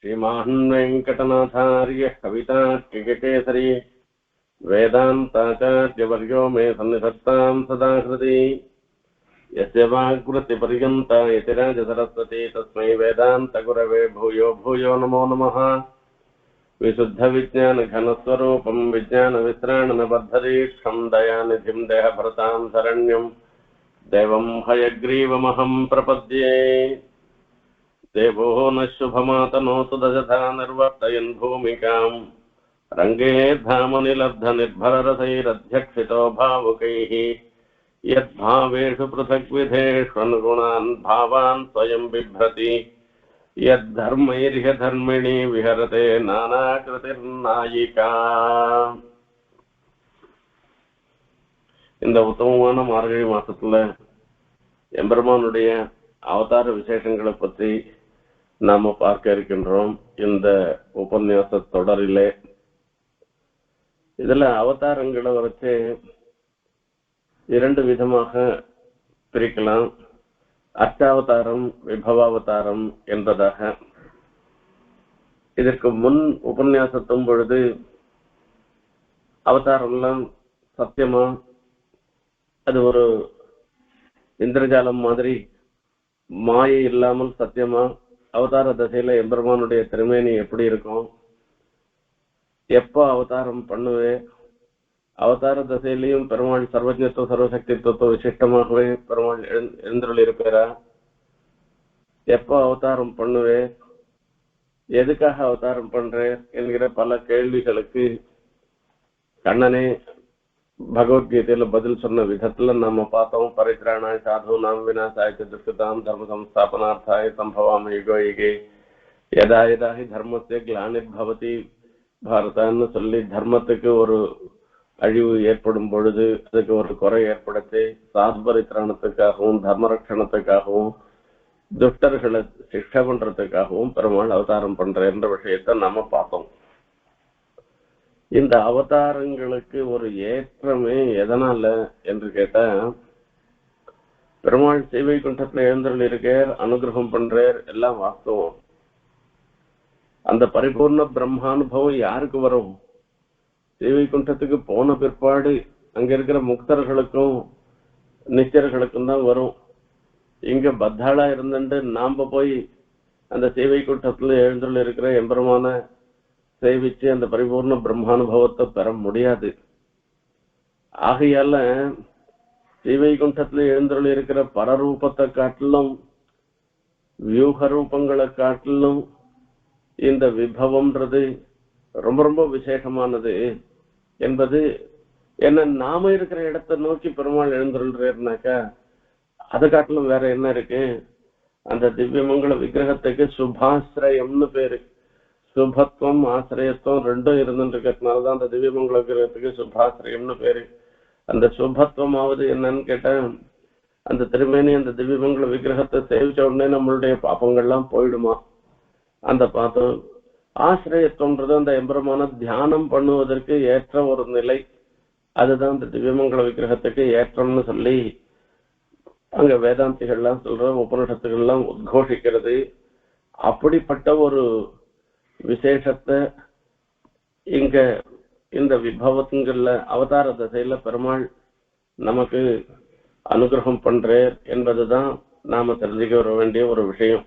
श्रीमान् वेङ्कटनाथार्य कवितार्किकेसरी वेदान्ताचार्यवर्यो मे सन्निधत्तां सदा हृदि यस्य वाग्वृत्तिपर्यन्ता यतिराजसरस्वती तस्मै वेदान्तगुरवे भूयो भूयो नमो नमः। विशुद्धविज्ञानघनस्वरूपं विज्ञानविश्राणनबद्धदीक्षं दयानिधिं देहभृतां शरण्यं देवं हयग्रीवमहं प्रपद्ये। देवो न शुभमातनोतु दशधा निर्वर्तयन् भूमिकां रङ्गे धामनिलब्धनिर्भररसैरध्यक्षितो भावुकैः यद्भावेषु पृथग्विधेष्वनुगुणान् भावान् स्वयं बिभ्रति यद्धर्मैर्ह्यधर्मिणी विहरते नानाकृतिर्नायिका। இந்த உத்தமமான மார்கழி மாசத்துல எம்பெருமானுடைய அவதார விசேஷங்களை பற்றி நாம பார்க்க இருக்கின்றோம். இந்த உபன்யாச தொடரிலே இதுல அவதாரங்களை வச்சு இரண்டு விதமாக பிரிக்கலாம். அர்ச்சாவதாரம், விபவாவதாரம் என்பதாக. இதற்கு முன் உபன்யாசத்தும் பொழுது அவதாரம்லாம் சத்தியமா அது ஒரு இந்திரஜாலம் மாதிரி மாயை இல்லாமல் சத்தியமா அவதார தசையில எம்பெருமானுடைய திருமேனி எப்படி இருக்கும், எப்போ அவதாரம் பண்ணுவே, அவதார தசையிலையும் பெருமாள் சர்வஜத்துவ சர்வசக்தித்துவ விசிஷ்டமாகவே பெருமாள் எழுந்தருள் இருப்பாரா, எப்போ அவதாரம் பண்ணுவே, எதுக்காக அவதாரம் பண்றேன் என்கிற பல கேள்விகளுக்கு கண்ணனே பகவத்கீதையில பதில் சொன்ன விதத்துல நம்ம பார்த்தோம். பரித்ராணாய சாது நாம் விநாசாய துஷ்கிருதாம் தர்ம சம்ஸ்தாபனார்த்தாய சம்பவாம யுகோ யுகே யதா யதாஹி தர்மத்தை கிளானிர்பவதி பாரதான்னு சொல்லி தர்மத்துக்கு ஒரு அழிவு ஏற்படும் பொழுது அதுக்கு ஒரு குறை ஏற்படுத்தி சாது பரித்ராணத்துக்காகவும் தர்மரட்சணத்துக்காகவும் துஷ்டர்களை சிக்ஷை பண்றதுக்காகவும் பெருமாள் அவதாரம் பண்ற என்ற விஷயத்தை நம்ம பார்த்தோம். இந்த அவதாரங்களுக்கு ஒரு ஏற்றமே எதனால என்று கேட்டா, பெருமாள் ஸ்ரீவைகுண்டத்துல எழுந்தருள் இருக்கார், அனுகிரகம் பண்றார், எல்லாம் வாஸ்தவம். அந்த பரிபூர்ண பிரம்மானுபவம் யாருக்கு வரும்? ஸ்ரீவைகுண்டத்துக்கு போன பிற்பாடு அங்க இருக்கிற முக்தர்களுக்கும் நிச்சயர்களுக்கும் தான் வரும். இங்க பத்தாளா இருந்துட்டு நாம போய் அந்த ஸ்ரீவைகுண்டத்துல எழுந்தருள் இருக்கிற எம்பெருமான சேவிச்சு அந்த பரிபூர்ண பிரம்மானுபவத்தை பெற முடியாது. ஆகையால ஸ்ரீவைகுண்டத்துல எழுந்தருள் இருக்கிற பரரூபத்தை காட்டிலும் வியூக ரூபங்களை காட்டிலும் இந்த விபவம்ன்றது ரொம்ப ரொம்ப விசேஷமானது என்பது என்ன. நாம இருக்கிற இடத்தை நோக்கி பெருமாள் எழுந்தருள்றாருனாக்கா அதை காட்டிலும் வேற என்ன இருக்கு? அந்த திவ்யமங்கல விக்கிரகத்துக்கு சுபாசிரயம்னு பேரு. சுபத்துவம் ஆசிரியத்துவம் ரெண்டும் இருந்துட்டு இருக்கிறதுனாலதான் அந்த திவ்யமங்கல விக்கிரகத்துக்கு சுபாசிரயம்னு பேரு. அந்த சுபத்துவமாவது என்னன்னு கேட்டா, அந்த திருமேனி அந்த திவ்யமங்கல விக்கிரகத்தை சேவிச்ச உடனே நம்மளுடைய பாப்பங்கள்லாம் போயிடுமா அந்த பாத்தம். ஆசிரியத்துவம்ன்றது அந்த எம்பெருமான தியானம் பண்ணுவதற்கு ஏற்ற ஒரு நிலை, அதுதான் அந்த திவ்யமங்கல விக்கிரகத்துக்கு ஏற்றம்னு சொல்லி அங்க வேதாந்திகள்லாம் சொல்ற, உபனிஷத்துகள்லாம் உத்கோஷிக்கிறது. அப்படிப்பட்ட ஒரு விசேஷத்தை இங்க இந்த விபவங்கள்ல அவதார தசையில பெருமாள் நமக்கு அனுகிரகம் பண்றார் என்பதுதான் நாம தெரிஞ்சுக்க வர வேண்டிய ஒரு விஷயம்.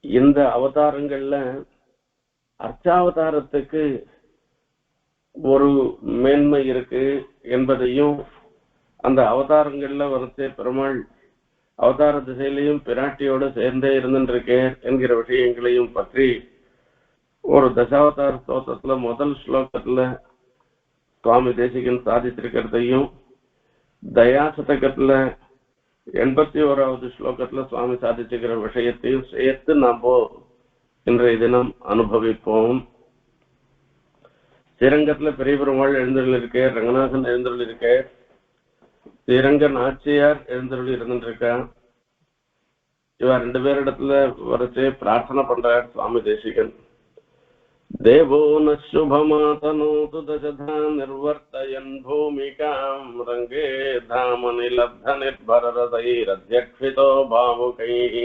இந்த அவதாரங்கள்ல அர்ச்சாவதாரத்துக்கு ஒரு மேன்மை இருக்கு என்பதையும், அந்த அவதாரங்கள்ல வரச்சே பெருமாள் அவதார திசையிலையும் பிராட்டியோட சேர்ந்தே இருந்துருக்கேன் என்கிற விஷயங்களையும் பற்றி ஒரு தசாவதார ஸ்தோத்திரத்துல முதல் ஸ்லோகத்துல சுவாமி தேசிகன் சாதித்திருக்கிறதையும், தயாசதகத்துல 81வது ஸ்லோகத்துல சுவாமி சாதிச்சிருக்கிற விஷயத்தையும் சேர்த்து நாம இன்றைய தினம் அனுபவிப்போம். ஸ்ரீரங்கத்துல பெரிய பெருமாள் எழுந்தருள் இருக்க, ரங்கநாதன் எழுந்தருள் இருக்க, ஸ்ரீரங்க நாச்சியார் எழுந்தருள் இருந்துருக்கா. இவ ரெண்டு பேரிடத்துல வரைச்சு பிரார்த்தனை பண்றார் சுவாமி தேசிகன். தேவோ ந சுபமாதனோது தசதா நிர்வர்த்தயன் பூமிகாம் ரங்கே தாம நிலப்த நிர்பரரதைரத்யக்ஷிதோ பாவுகைः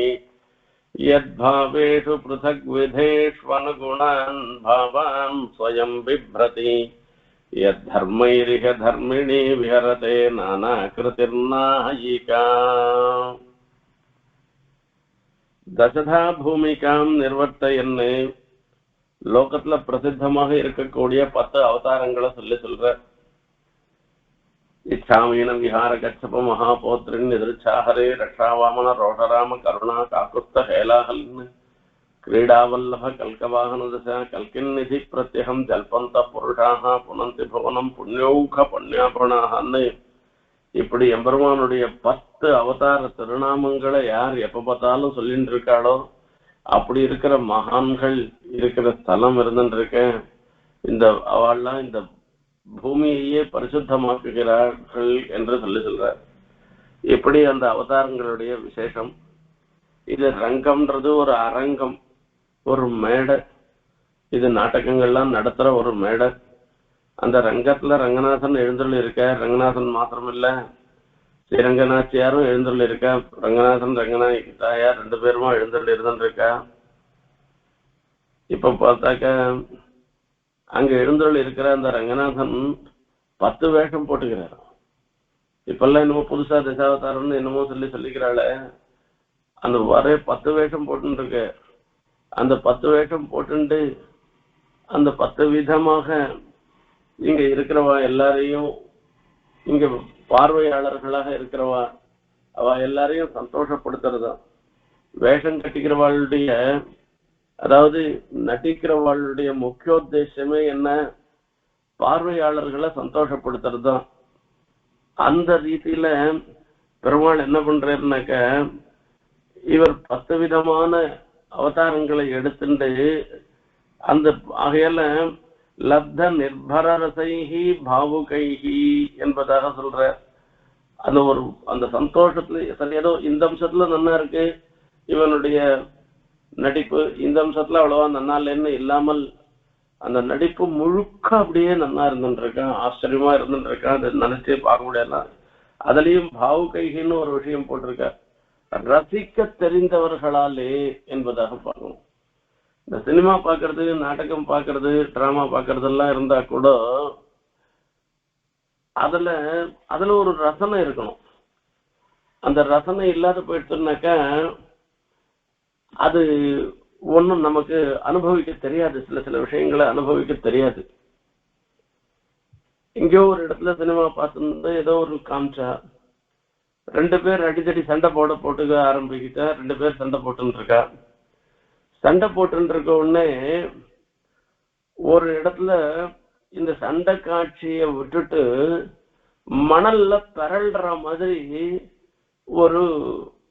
यद्भावेषु पृथग्विधेष्वनुगुणान् भावान् स्वयं बिभ्रति यद्धर्मैरिह धर्मिणी विहरते नानाकृतिर्नायिका दशधा பூமிகாம் நிர்வர்த்தயன்னு லோகத்துல பிரசித்தமாக இருக்கக்கூடிய 10 அவதாரங்களை சொல்ற இச்சாமீன விஹார கச்சப மகாபோத்ரின் எதிர்ச்சாஹரே ரக்ஷாவாமன ரோஷராம கருணா காக்குஸ்த ஹேலாஹல்னு क्रीडावल्लभ कल्कवाहनदश कल्किन्निधि प्रत्यहं जल्पंत पुरुषाः पुनन्ति भुवनं पुण्यौख पुण्यापणाहன்னு இப்படி எம்பெருமானுடைய 10 அவதார திருநாமங்களை யார் எப்ப பார்த்தாலும் சொல்லிட்டு இருக்காளோ அப்படி இருக்கிற மகான்கள் இருக்கிற ஸ்தலம் இருந்துருக்க இந்த அவள்லாம் இந்த பூமியையே பரிசுத்தமாக்குகிறார்கள் என்று சொல்றார். இப்படி அந்த அவதாரங்களுடைய விசேஷம். இது ரங்கம்ன்றது ஒரு அரங்கம், ஒரு மேடை. இது நாடகங்கள்லாம் நடத்துற ஒரு மேடை. அந்த ரங்கத்துல ரங்கநாதன் எழுந்தருள் இருக்க. ரங்கநாதன் மாத்திரமில்ல, ஸ்ரீரங்கநாச்சியாரும் எழுந்தருள் இருக்க. ரங்கநாதன் ரங்கநாயகி தாயார் 2 பேருமா எழுந்தருள் இருந்துருக்கா. இப்ப பார்த்தாக்க அங்க எழுந்தருள் இருக்கிற அந்த ரங்கநாதன் 10 வேஷம் போட்டுக்கிறார். இப்பெல்லாம் என்னமோ புதுசா தசாவதாரம்னு என்னமோ சொல்லிக்கிறாள். அந்த வரை 10 வேஷம் போட்டுருக்கு. அந்த 10 வேஷம் போட்டு அந்த 10 விதமாக இங்க இருக்கிறவா எல்லாரையும், இங்க பார்வையாளர்களாக இருக்கிறவா அவ எல்லாரையும் சந்தோஷப்படுத்துறதா. வேஷம் கட்டிக்கிறவாளுடைய, அதாவது நடிக்கிறவாளுடைய முக்கியோத்தேசமே என்ன? பார்வையாளர்களை சந்தோஷப்படுத்துறது தான். அந்த ரீதியில பெருமாள் என்ன பண்றாருனாக்க, இவர் 10 விதமான அவதாரங்களை எடுத்துட்டு அந்த ஆகையால லப்த நிர்பர ரசைஹி பாவுகைஹி என்பதாக சொல்ற. அந்த ஒரு அந்த சந்தோஷத்துல சரி, ஏதோ இந்த அம்சத்துல நல்லா இருக்கு இவனுடைய நடிப்பு, இந்த அம்சத்துல அவ்வளவா நன்னா இல்லைன்னு இல்லாமல் அந்த நடிப்பு முழுக்க அப்படியே நன்னா இருந்துருக்கான், ஆச்சரியமா இருந்துருக்கான். அதை நினைச்சே பார்க்க முடியாது. அதுலயும் பாவுகைகின்னு ஒரு விஷயம் போட்டிருக்க, ரசிக்க தெரிந்தவர்களாலே என்பதாக பார்க்கணும். இந்த சினிமா பார்க்கறது, நாடகம் பார்க்கறது, டிராமா பார்க்கறதெல்லாம் இருந்தா கூட அதுல ஒரு ரசனை இருக்கணும். அந்த ரசனை இல்லாத போயிடுச்சுனாக்கா அது ஒன்றும் நமக்கு அனுபவிக்க தெரியாது. சில விஷயங்களை அனுபவிக்க தெரியாது. எங்கேயோ ஒரு இடத்துல சினிமா பார்த்துருந்து ஏதோ ஒரு காமிச்சா 2 பேர் அடித்தடி சண்டை போட்டுக்க ஆரம்பிக்கிட்டா. 2 பேர் சண்டை போட்டுன்னு இருக்கா. சண்டை போட்டுன்னு இருக்க உடனே ஒரு இடத்துல இந்த சண்டை காட்சியை விட்டுட்டு மணல்ல பரல்ற மாதிரி ஒரு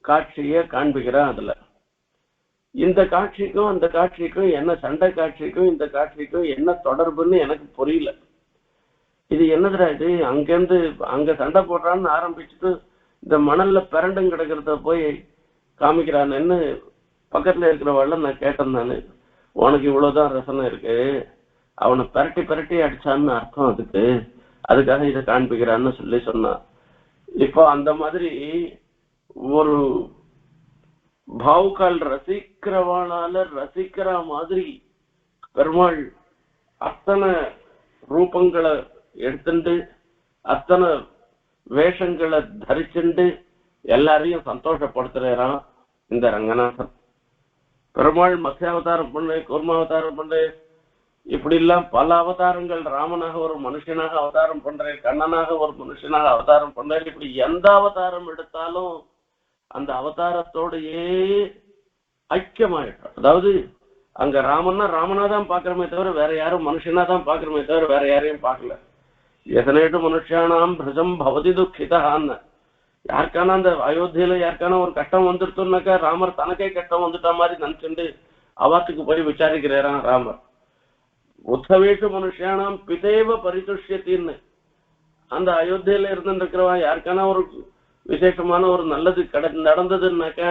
காட்சியை காண்பிக்கிறான். அதுல இந்த காட்சிக்கும் அந்த காட்சிக்கும் என்ன, சண்டை காட்சிக்கும் இந்த காட்சிக்கும் என்ன தொடர்புன்னு எனக்கு புரியல. இது என்னதுடா இது? அங்கேருந்து அங்க சண்டை போடுறான்னு ஆரம்பிச்சுட்டு இந்த மணல்ல பிறண்டும் கிடக்கிறத போய் காமிக்கிறான்னு பக்கத்துல இருக்கிறவள்ள நான் கேட்டேன். நானு, உனக்கு இவ்வளவுதான் ரசனை இருக்கு, அவனை பரட்டி பரட்டி அடிச்சான்னு அர்த்தம், அதுக்காக இதை காண்பிக்கிறான்னு சொன்னான். இப்போ அந்த மாதிரி ஒரு பாவுக்கால் ரசிக்கிறவாளால ரசிக்கிற மாதிரி பெருமாள் அத்தனை ரூபங்களை எடுத்துட்டு அத்தனை வேஷங்களை தரிச்சுண்டு எல்லாரையும் சந்தோஷப்படுத்துறான் இந்த ரங்கநாதன். பெருமாள் மத்ஸ்யாவதாரம் பண்ணு, கூர்மாவதாரம் பண்ணு, இப்படி எல்லாம் பல அவதாரங்கள், ராமனாக ஒரு மனுஷனாக அவதாரம் பண்றேன், கண்ணனாக ஒரு மனுஷனாக அவதாரம் பண்றேன். இப்படி எந்த அவதாரம் எடுத்தாலும் அந்த அவதாரத்தோடையே ஐக்கியமாயிட்டான். அதாவது அங்க ராமன்னா ராமனா தான் பாக்குறமே தவிர வேற யாரும் மனுஷனா தான் பாக்குறமே தவிர வேற யாரையும் பார்க்கல. எதனேட்டு மனுஷானாம் பிரஜம் பவதி துக்கிதான்னு, யாருக்கான அந்த அயோத்தியில யாருக்கான ஒரு கஷ்டம் வந்துருத்தோம்னாக்கா ராமர் தனக்கே கஷ்டம் வந்துட்டா மாதிரி நினைச்சுட்டு அவாத்துக்கு போய் விசாரிக்கிறாராம் ராமர். உத்தவேஷு மனுஷானாம் பிதேவ பரிதுஷ்யத்தின்னு, அந்த அயோத்தியில இருந்துருக்கிறவா யாருக்கான ஒரு விசேஷமான ஒரு நல்லது நடந்ததுன்னாக்கா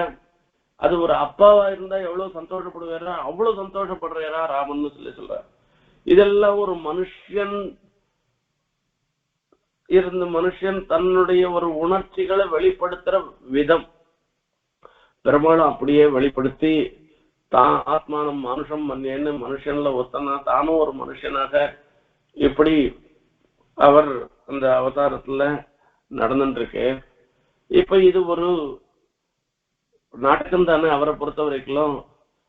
அது ஒரு அப்பாவா இருந்தா எவ்வளவு சந்தோஷப்படுவாரா, அவ்வளவு சந்தோஷப்படுறாரா ராமன்னு சொல்றார். இதெல்லாம் ஒரு மனுஷன் மனுஷன் தன்னுடைய ஒரு உணர்ச்சிகளை வெளிப்படுத்துற விதம். பெரும்பாலும் அப்படியே வெளிப்படுத்தி தான் ஆத்மானம் மனுஷம் மன்னேன்னு மனுஷன்ல ஒத்தனா தானும் ஒரு மனுஷனாக இப்படி அவர் அந்த அவதாரத்துல நடந்துட்டு இருக்கு. இப்ப இது ஒரு நாடகம் தானே, அவரை பொறுத்த வரைக்கும்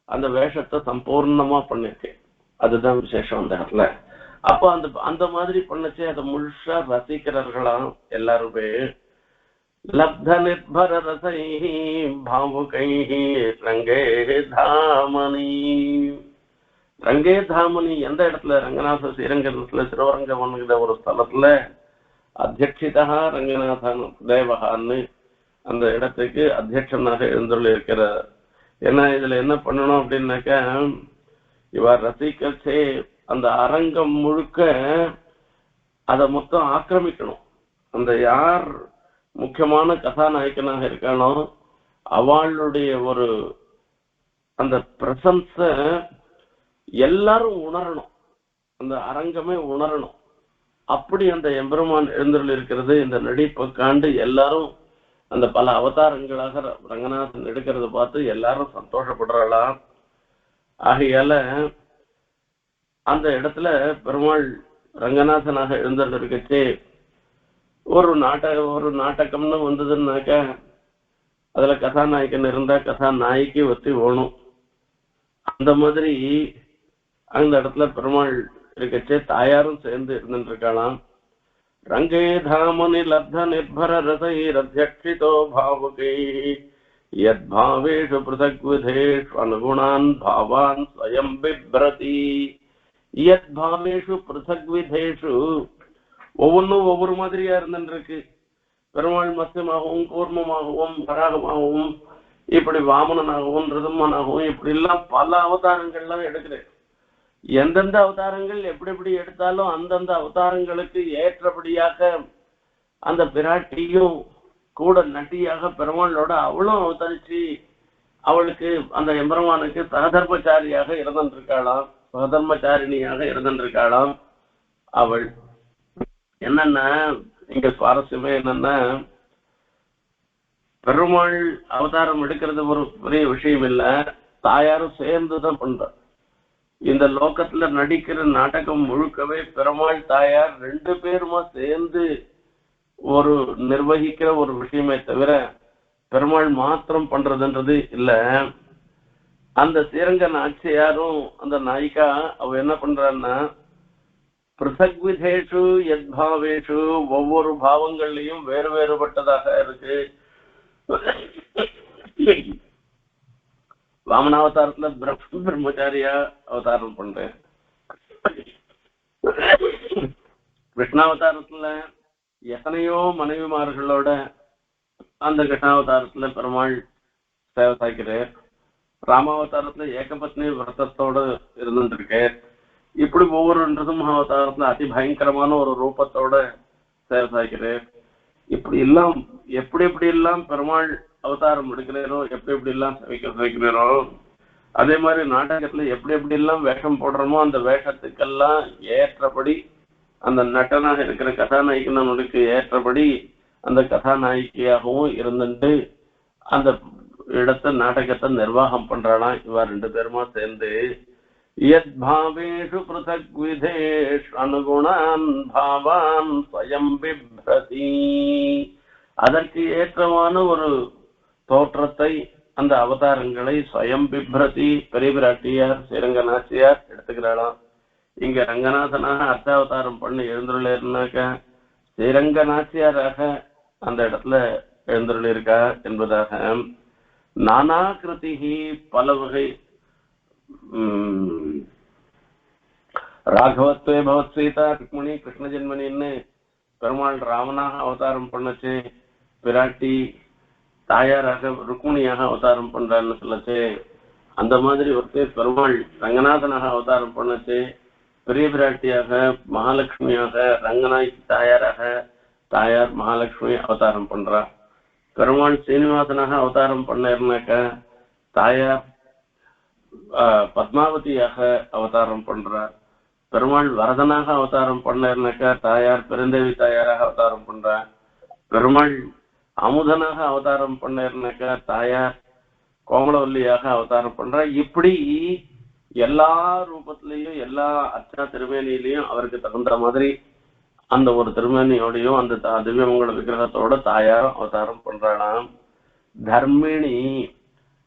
அந்த வேஷத்தை சம்பூர்ணமா பண்ணிருக்கு. அதுதான் விசேஷம் அந்த இடத்துல. அப்ப அந்த அந்த மாதிரி பண்ணச்சு அதை முழுசா ரசிக்கிறார்களாம் எல்லாருமே. லப்த நிர்பர ரசை பாவுகை ரங்கே தாமணி. ரங்கே தாமணி எந்த இடத்துல? ரங்கநாத ஸ்ரீரங்கத்துல திருவரங்கம்ங்கிற ஒரு ஸ்தலத்துல அத்தியட்சிதா ரங்கநாதன் தேவகான்னு அந்த இடத்துக்கு அத்தியட்சனாக எழுந்துள்ள இருக்கிற. ஏன்னா இதுல என்ன பண்ணணும் அப்படின்னாக்கா, இவர் ரசிக்கச்சே அந்த அரங்கம் முழுக்க அதை மொத்தம் ஆக்கிரமிக்கணும். அந்த யார் முக்கியமான கதாநாயகனாக இருக்கானோ அவளுடைய ஒரு அந்த பிரசன்ஸ எல்லாரும் உணரணும், அந்த அரங்கமே உணரணும். அப்படி அந்த எம்பெருமான் எழுந்தருள் இருக்கிறது இந்த நடிப்பை காண்டு எல்லாரும் அந்த பல அவதாரங்களாக ரங்கநாதன் எடுக்கிறத பார்த்து எல்லாரும் சந்தோஷப்படுறாளாம். ஆகையால அந்த இடத்துல பெருமாள் ரங்கநாதனாக எழுந்தருள் இருக்கச்சே ஒரு நாடகம்னு வந்ததுன்னாக்க அதுல கதாநாயகன் இருந்தா கதாநாயகி ஒத்தி ஓணும். அந்த மாதிரி அந்த இடத்துல பெருமாள் இருக்கச்சே தாயாரும் சேர்ந்து இருந்துட்டு இருக்கலாம். ரங்கே தாமனி லப்த நிர்பர ரசைரத்யக்ஷிதோ பாவுகை யத் பாவேஷு பிருதக் விதேஷு அனுகுணான் பாவான் ஸ்வயம் பிப்ரதி. யத் பாவேஷு பிருதக் விதேஷு ஒவ்வொன்றும் ஒவ்வொரு மாதிரியா இருந்துட்டு இருக்கு. பெருமாள் மத்யமாகவும் கூர்மமாகவும் வராகமாகவும் இப்படி வாமனனாகவும் ரிதம்மனாகவும் இப்படி எல்லாம் பல அவதாரங்கள்லாம் எடுக்கிறேன். எந்தெந்த அவதாரங்கள் எப்படி எப்படி எடுத்தாலும் அந்தந்த அவதாரங்களுக்கு ஏற்றபடியாக அந்த பிராட்டியும் கூட நட்டியாக பெருமாளோட அவளும் அவதரிச்சு அவளுக்கு அந்த எம்பெருமானுக்கு சகதர்மச்சாரியாக இருந்திருக்காளாம், சகதர்மச்சாரிணியாக இருந்திருக்காளாம். அவள் என்னன்னா இங்க சுவாரஸ்யமே என்னன்னா, பெருமாள் அவதாரம் எடுக்கிறது ஒரு பெரிய விஷயம் இல்ல, தாயாரும் சேர்ந்துதான் பண்ற. இந்த லோகத்துல நடிக்கிற நாடகம் முழுக்கவே பெருமாள் தாயார் ரெண்டு பேருமா சேர்ந்து ஒரு நிர்வகிக்கிற ஒரு விஷயமே தவிர பெருமாள் மாத்திரம் பண்றதுன்றது இல்ல. அந்த ஸ்ரீரங்க நாச்சியாரும் அந்த நாயிகா அவ என்ன பண்றான்னா, பிருதக் விதேஷு யத் பாவேஷு ஒவ்வொரு பாவங்கள்லயும் வேறு வேறுபட்டதாக இருக்கு. வாமனாவதாரத்துல பிரம்மச்சாரியா அவதாரம் பண்றேன், கிருஷ்ணாவதாரத்துல எத்தனையோ மனைவிமார்களோட அந்த கிருஷ்ணாவதாரத்துல பெருமாள் சேவை சாய்க்கிறேன், ராமாவதாரத்துல ஏகபத்னி விரதத்தோட இருந்துருக்கேன். இப்படி ஒவ்வொரு நிருசிம்ஹாவதாரத்துல அதி பயங்கரமான ஒரு ரூபத்தோட சேவை சாய்க்கிறேன். இப்படி எல்லாம் எப்படி எப்படி எல்லாம் பெருமாள் அவதாரம் எடுக்கிறேனோ, எப்படி எப்படி எல்லாம் வைக்கிறேனோ, அதே மாதிரி நாடகத்துல எப்படி எப்படி எல்லாம் வேஷம் போடுறோமோ அந்த வேஷத்துக்கெல்லாம் ஏற்றபடி அந்த நடனாக இருக்கிற கதாநாயகனுக்கு ஏற்றபடி அந்த கதாநாயகியாகவும் இருந்துட்டு அந்த இடத்த நாடகத்தை நிர்வாகம் பண்றாளாம் இவா ரெண்டு பேருமா சேர்ந்து. யத் பாவேஷு பிருதக் விதேஷு அனுகுணான் பாவான் ஸ்வயம் பிப்ரதி. அதற்கு ஏற்றமான ஒரு தோற்றத்தை அந்த அவதாரங்களை ஸ்வயம் பிப்ரதி பெரிய பிராட்டியார் ஸ்ரீரங்க நாச்சியார் எடுத்துக்கிறாளாம். இங்க ரங்கநாதனாக அர்த்தாவதாரம் பண்ணி எழுந்துள்ளாக்க ஸ்ரீரங்க நாச்சியாராக அந்த இடத்துல எழுந்துள்ள இருக்கா என்பதாக நானா கிருதிகி பல வகை ராகவத்வே பவத் சீதா ருக்மிணி கிருஷ்ண ஜென்மனின்னு பெருமாள் ராமனாக அவதாரம் பண்ணச்சு, பிராட்டி தாயாராக ருக்மிணியாக அவதாரம் பண்றான்னு சொல்லச்சு. அந்த மாதிரி ஒருத்தர் பெருமாள் ரங்கநாதனாக அவதாரம் பண்ணச்சு, பெரிய பிராட்டியாக மகாலட்சுமியாக ரங்கநாயகி தாயாராக தாயார் மகாலட்சுமி அவதாரம் பண்றா. பெருமாள் சீனிவாசனாக அவதாரம் பண்ணாக்க தாயார் பத்மாவதியாக அவதாரம் பண்றார். பெருமாள் வரதனாக அவதாரம் பண்ணாக்க தாயார் பெருந்தேவி தாயாராக அவதாரம் பண்றார். பெருமாள் அமுதனாக அவதாரம் பண்ணாக்க தாயார் கோமலவல்லியாக அவதாரம் பண்ற. இப்படி எல்லா ரூபத்திலையும் எல்லா அர்ச்சனா திருமேனியிலையும் அவருக்கு தகுந்த மாதிரி அந்த ஒரு திருமேனியோடையும் அந்த திவ்யமங்கல விக்கிரகத்தோட தாயாரும் அவதாரம் பண்றாளாம். தர்மிணி,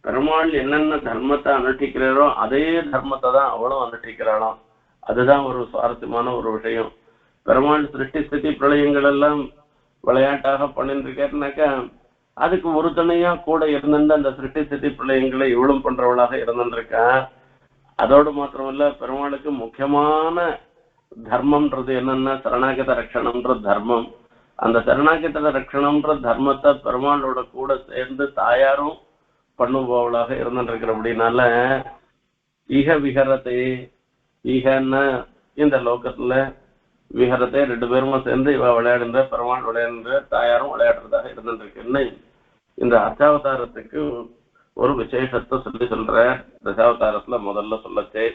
பெருமாள் என்னென்ன தர்மத்தை அனுஷ்டிக்கிறாரோ அதே தர்மத்தை தான் அவளும் அனுஷ்டிக்கிறாளாம். அதுதான் ஒரு சுவாரஸ்யமான ஒரு விஷயம். பெருமாள் சிருஷ்டி ஸ்திதி பிரளயங்கள் எல்லாம் விளையாட்டாக பண்ணிட்டு இருக்காருனாக்கா அதுக்கு ஒரு துணையா கூட இருந்துட்டு அந்த சிருஷ்டி ஸ்திதி பிரளயங்களை இவளும் பண்றவளாக இருந்துருக்கா. அதோடு மாத்திரமல்ல, பெருமாளுக்கு முக்கியமான தர்மம்ன்றது என்னன்னா சரணாகத ரட்சணம்ன்ற தர்மம். அந்த சரணாகத ரட்சணம்ன்ற தர்மத்தை பெருமாளோட கூட சேர்ந்து தாயாரும் பண்ணுபவளாக இருந்துருக்கிற. அப்படின்னால ஈக விஹரத்தை, ஈகன்னா இந்த லோகத்துல, விஹரத்தை ரெண்டு பேருமா சேர்ந்து இவ விளையாடுன்ற, பெருமாள் விளையாடுன்ற, தாயாரும் விளையாடுறதாக இருந்துருக்கு. இந்த அர்ச்சாவதாரத்துக்கு ஒரு விசேஷத்தை சொல்ற தசாவதாரத்துல முதல்ல சொல்லச்சே.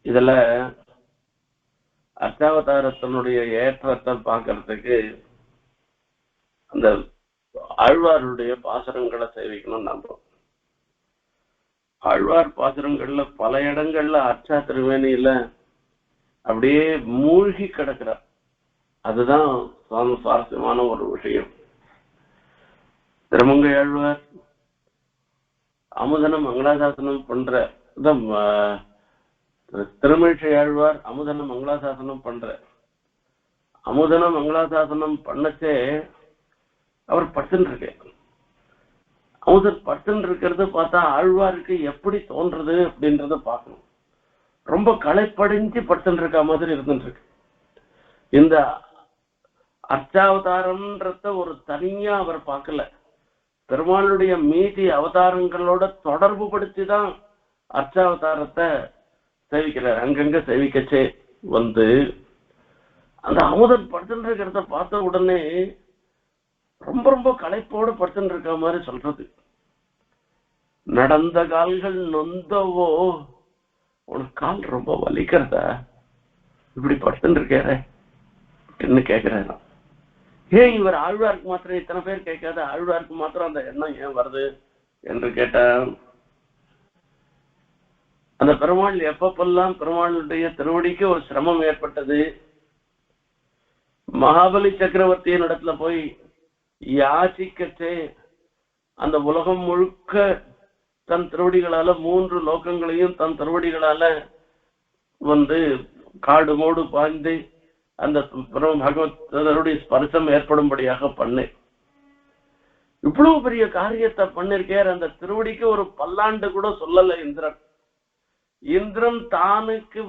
இதுல அர்ச்சாவதாரத்தினுடைய ஏற்றத்தை பார்க்கறதுக்கு அந்த ஆழ்வாருடைய பாசுரங்களை சேவிக்கணும். நம்புறோம். ஆழ்வார் பாசுரங்கள்ல பல இடங்கள்ல அர்ச்சா திருவேணியில அப்படியே மூழ்கி கிடக்கிறார். அதுதான் சுவாரஸ்யமான ஒரு விஷயம். திருமங்கை ஆழ்வார் அமுதன மங்களாசாசனம் பண்ற, திருமிழிசை ஆழ்வார் அமுதன மங்களாசாசனம் பண்ற. அமுதன மங்களாசாசனம் பண்ணச்சே அவர் பட்டுன்னு இருக்கு. அமுதர் பட்டுன்னு இருக்கிறது பார்த்தா ஆழ்வாருக்கு எப்படி தோன்றது அப்படின்றத பார்க்கணும். ரொம்ப களைப்படைஞ்சு பட்டுன்னு இருக்க மாதிரி இருந்துருக்கு. இந்த அர்ச்சாவதாரம்ன்றத ஒரு தனியா அவர் பார்க்கல, பெருமாளுடைய மீதி அவதாரங்களோட தொடர்பு படுத்திதான் அர்ச்சாவதாரத்தை சேவிக்கிறார். அங்கங்க சேவிக்கச்சே அந்த அமுதன் படுத்துட்டு இருக்கிறத பார்த்த உடனே ரொம்ப ரொம்ப களைப்போடு படுத்துட்டு இருக்க மாதிரி சொல்றது. நடந்த கால்கள் நொந்தவோ, உனக்கு கால் ரொம்ப வலிக்கிறதா, இப்படி படுத்துட்டு இருக்காரு அப்படின்னு கேட்கிறேன். ஏன் இவர் ஆழ்வாருக்கு மாத்திரம் இத்தனை பேர் கேட்காத, ஆழ்வாருக்கு மாத்திரம் அந்த எண்ணம் ஏன் வருது என்று கேட்ட, அந்த பெருமாள் எப்பப்பெல்லாம் பெருமாளுடைய திருவடிக்கு ஒரு சிரமம் ஏற்பட்டது, மகாபலி சக்கரவர்த்தியின் இடத்துல போய் யாசிக்கச்சே அந்த உலகம் முழுக்க தன் திருவடிகளால 3 லோகங்களையும் தன் திருவடிகளால காடு மோடு பாய்ந்து அந்த பகவத் ஸ்பர்சம் ஏற்படும்படியாக பண்ணு. இவ்வளவு பெரிய காரியத்தை பண்ணிருக்கார். அந்த திருவடிக்கு ஒரு பல்லாண்டு கூட சொல்லல இந்திரன். இந்திரன் தானுக்கு,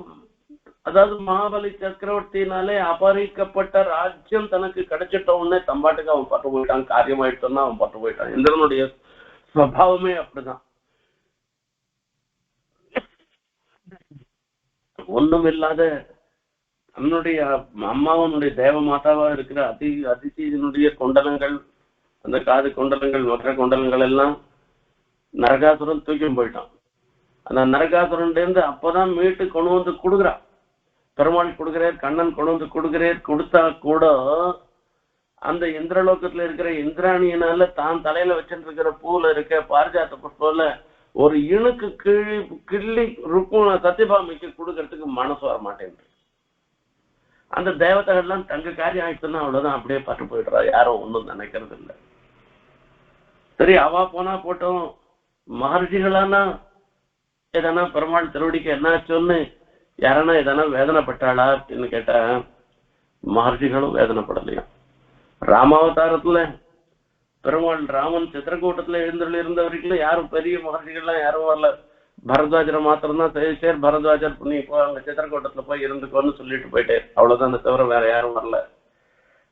அதாவது மகாபலி சக்கரவர்த்தினாலே அபகரிக்கப்பட்ட ராஜ்யம் தனக்கு கிடைச்சிட்ட உடனே தம்பாட்டுக்கு அவன் பட்டு போயிட்டான். காரியமாயிட்டோம்னா அவன் பட்டு போயிட்டான். இந்திரனுடைய சுவாவமே அப்படிதான். ஒண்ணும் இல்லாத தன்னுடைய அம்மாவனுடைய தேவ மாதாவா இருக்கிற அதிதியினுடைய கொண்டலங்கள், அந்த காது கொண்டலங்கள், மற்ற கொண்டலங்கள் எல்லாம் நரகாசுரன் தூக்கி போயிட்டான். அந்த நரகாசுரன் இருந்து அப்பதான் மீட்டு கொண்டு வந்து கொடுக்குறான். பெருமாள் கொடுக்கிறார், கண்ணன் கொண்டு வந்து கொடுக்கிறார். கொடுத்தா கூட அந்த இந்திரலோகத்துல இருக்கிற இந்திராணியினால தான் தலையில வச்சுட்டு இருக்கிற பூல இருக்க பாரிஜாத்த புஷ்பல ஒரு இணுக்கு கிள்ளி ருக்கும் சத்யபாமிக்கு கொடுக்கறதுக்கு மனசு வர மாட்டேங்குது. அந்த தேவதைகள்லாம் தங்க காரியம் ஆயிடுச்சுன்னா அவ்வளவுதான், அப்படியே பட்டு போயிடுறா. யாரும் ஒண்ணும் நினைக்கிறது இல்லை. சரி, அவா போனா போட்டோம். மகர்ஷிகளானா எதனா பெருமாள் திருவடிக்கு என்னாச்சுன்னு யாரனா எதனா வேதனைப்பட்டாளா அப்படின்னு கேட்டா மகர்ஷிகளும் வேதனைப்படலையா. ராமாவதாரத்துல பெருமாள் ராமன் சித்திரக்கூட்டத்துல எழுந்தருள் இருந்த வரைக்கும் யாரும் பெரிய மகர்ஷிகள்லாம் யாரும் வரல. பரத்வாஜரை மாத்திரம்தான் சேர் பரத்வாஜர் நீ இப்போ அங்க சித்திரக்கூட்டத்துல போய் இருந்துக்கோன்னு சொல்லிட்டு போயிட்டே, அவ்வளவுதான். அந்த தவிர வேற யாரும் வரல.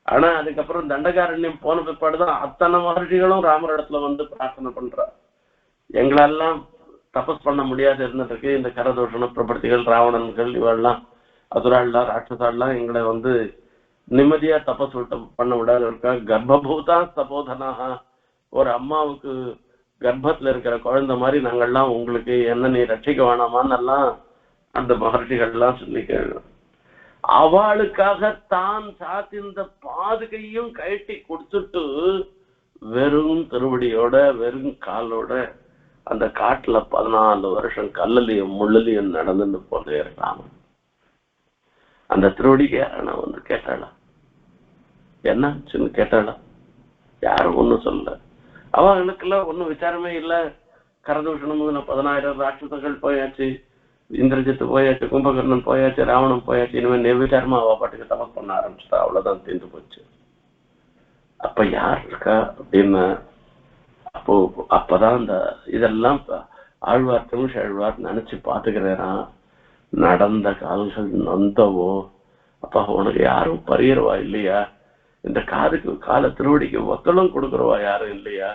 ஆனா அதுக்கப்புறம் தண்டகாரண்யம் போன பிற்பாடுதான் அத்தனை மகர்ஷிகளும் ராமர் இடத்துல பிரார்த்தனை பண்றா. எங்களெல்லாம் தபஸ் பண்ண முடியாது இருந்ததுக்கு இந்த கரதூஷண பிரபர்த்திகள், ராவணன்கள், இவெல்லாம் அதுராள்லாம் ராட்சசாலாம் எங்களை நிம்மதியா தபஸ் பண்ண விடாது இருக்கா. கர்ப்பபூதா சபோதனாக, ஒரு அம்மாவுக்கு கர்ப்பத்துல இருக்கிற குழந்தை மாதிரி நாங்கள்லாம் உங்களுக்கு என்ன நீ ரட்சிக்க வேணாமான்னு எல்லாம் அந்த மகர்ஷிகள்லாம் சொல்லி கேள்வி. அவளுக்காக தான் சாத்திந்த பாதுகையும் கழட்டி கொடுத்துட்டு வெறும் திருவடியோட வெறும் காலோட அந்த காட்டுல 14 வருஷம் கல்லலையும் முள்ளலையும் நடந்துட்டு போனே ராமன். அந்த திருவடிக்கு யாரா வந்து கேட்டாளா, என்னாச்சுன்னு கேட்டாளா? யாரும் ஒண்ணும் சொல்லல. அவங்களுக்கெல்லாம் ஒன்னும் விசாரமே இல்ல. கரதூஷணம் 10,000 ராட்சசங்கள் போயாச்சு, இந்திரஜித்து போயாச்சு, கும்பகர்ணன் போயாச்சு, ராவணன் போயாச்சு. இனிமே நிர்விசாரமா அவ பாட்டுக்கு தபஸ் பண்ண ஆரம்பிச்சுட்டா. அவ்வளவுதான், தீர்ந்து போச்சு. அப்ப யார் இருக்கா அப்படின்னு அப்பதான் அந்த இதெல்லாம் ஆழ்வார் தமிழ்வார் நினைச்சு பாத்துக்கிறேன். நடந்த கால்கள் நொந்தவோ, அப்பா உனக்கு யாரும் பரியறவா இல்லையா? இந்த காதுக்கு கால திருவடிக்கு ஒத்தலும் கொடுக்குறவா யாரும் இல்லையா?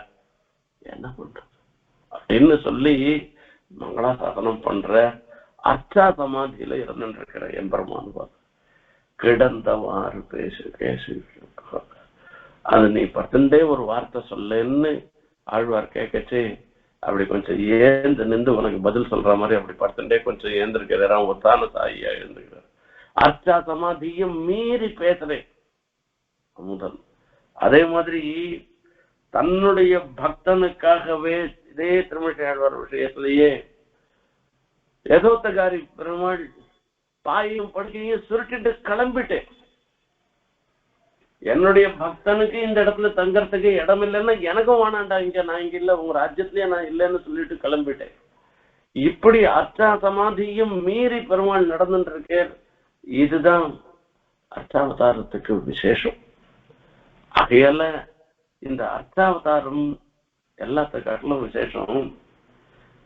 என்ன பண்றது அப்படின்னு சொல்லி மங்களாசாசனம் பண்ற அர்ச்சா சமாதியில இருந்துருக்கிற எம்பெருமான் கிடந்தவாறு பேசு பேசு, அது நீ பட்டுண்டே ஒரு வார்த்தை சொல்லுன்னு ஆழ்வார் கேட்கச்சு. அப்படி கொஞ்சம் ஏந்து நின்று உனக்கு பதில் சொல்ற மாதிரி அப்படி பட்டுண்டே கொஞ்சம் ஏந்திருக்கிறாராம். ஒத்தான தாயியா எழுந்துக்கிறார். அர்ச்சா சமாதியும் மீறி பேசுறேன் முதல். அதே மாதிரி தன்னுடைய பக்தனுக்காகவே இதே திருமண ஆழ்வார் விஷயத்திலேயே யதோத்தகாரி பெருமாள் பாயையும் படுக்கையும் சுருட்டிட்டு கிளம்பிட்டேன். என்னுடைய பக்தனுக்கு இந்த இடத்துல தங்கறதுக்கு இடம் இல்லைன்னா எனக்கும் வேணாண்டா, இங்க நான் இங்க இல்ல, உங்க ராஜ்யத்திலேயே நான் இல்லைன்னு சொல்லிட்டு கிளம்பிட்டேன். இப்படி அர்ச்சா சமாதியும் மீறி பெருமாள் நடந்துட்டு இருக்கேன். இதுதான் அர்ச்சாவதாரத்துக்கு விசேஷம். ஆகையால இந்த அர்ச்சாவதாரம் எல்லாத்துக்காட்டிலும் விசேஷம்.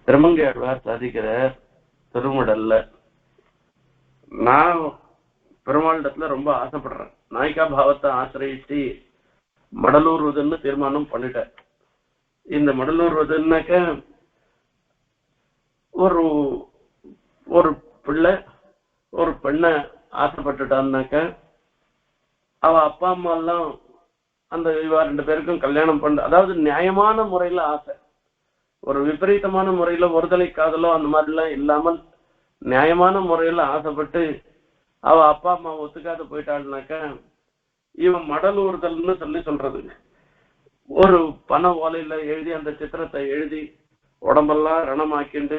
திருமங்கையாழ்வார் சாதிக்கிற திருமடல்ல நான் பெருமாளிடத்துல ரொம்ப ஆசைப்படுறேன். நாயிகா பாவத்தை ஆசிரியிச்சு மடலூர்வதுன்னு தீர்மானம் பண்ணிட்டேன். இந்த மடலூர்வதுன்னாக்க ஒரு ஒரு பிள்ளை ஒரு பெண்ணை ஆசைப்பட்டுட்டான்னாக்க அவ அப்பா அம்மா எல்லாம் அந்த இவா 2 பேருக்கும் கல்யாணம் பண்ண, அதாவது நியாயமான முறையில ஆசை, ஒரு விபரீதமான முறையில ஒருதலை காதலோ அந்த மாதிரிலாம் இல்லாமல் நியாயமான முறையில ஆசைப்பட்டு அவ அப்பா அம்மா ஒத்துக்காத போயிட்டாள்னாக்க இவன் மடலூர்தல்னு சொல்றது. ஒரு பண ஓலையில எழுதி அந்த சித்திரத்தை எழுதி உடம்பெல்லாம் ரணமாக்கிண்டு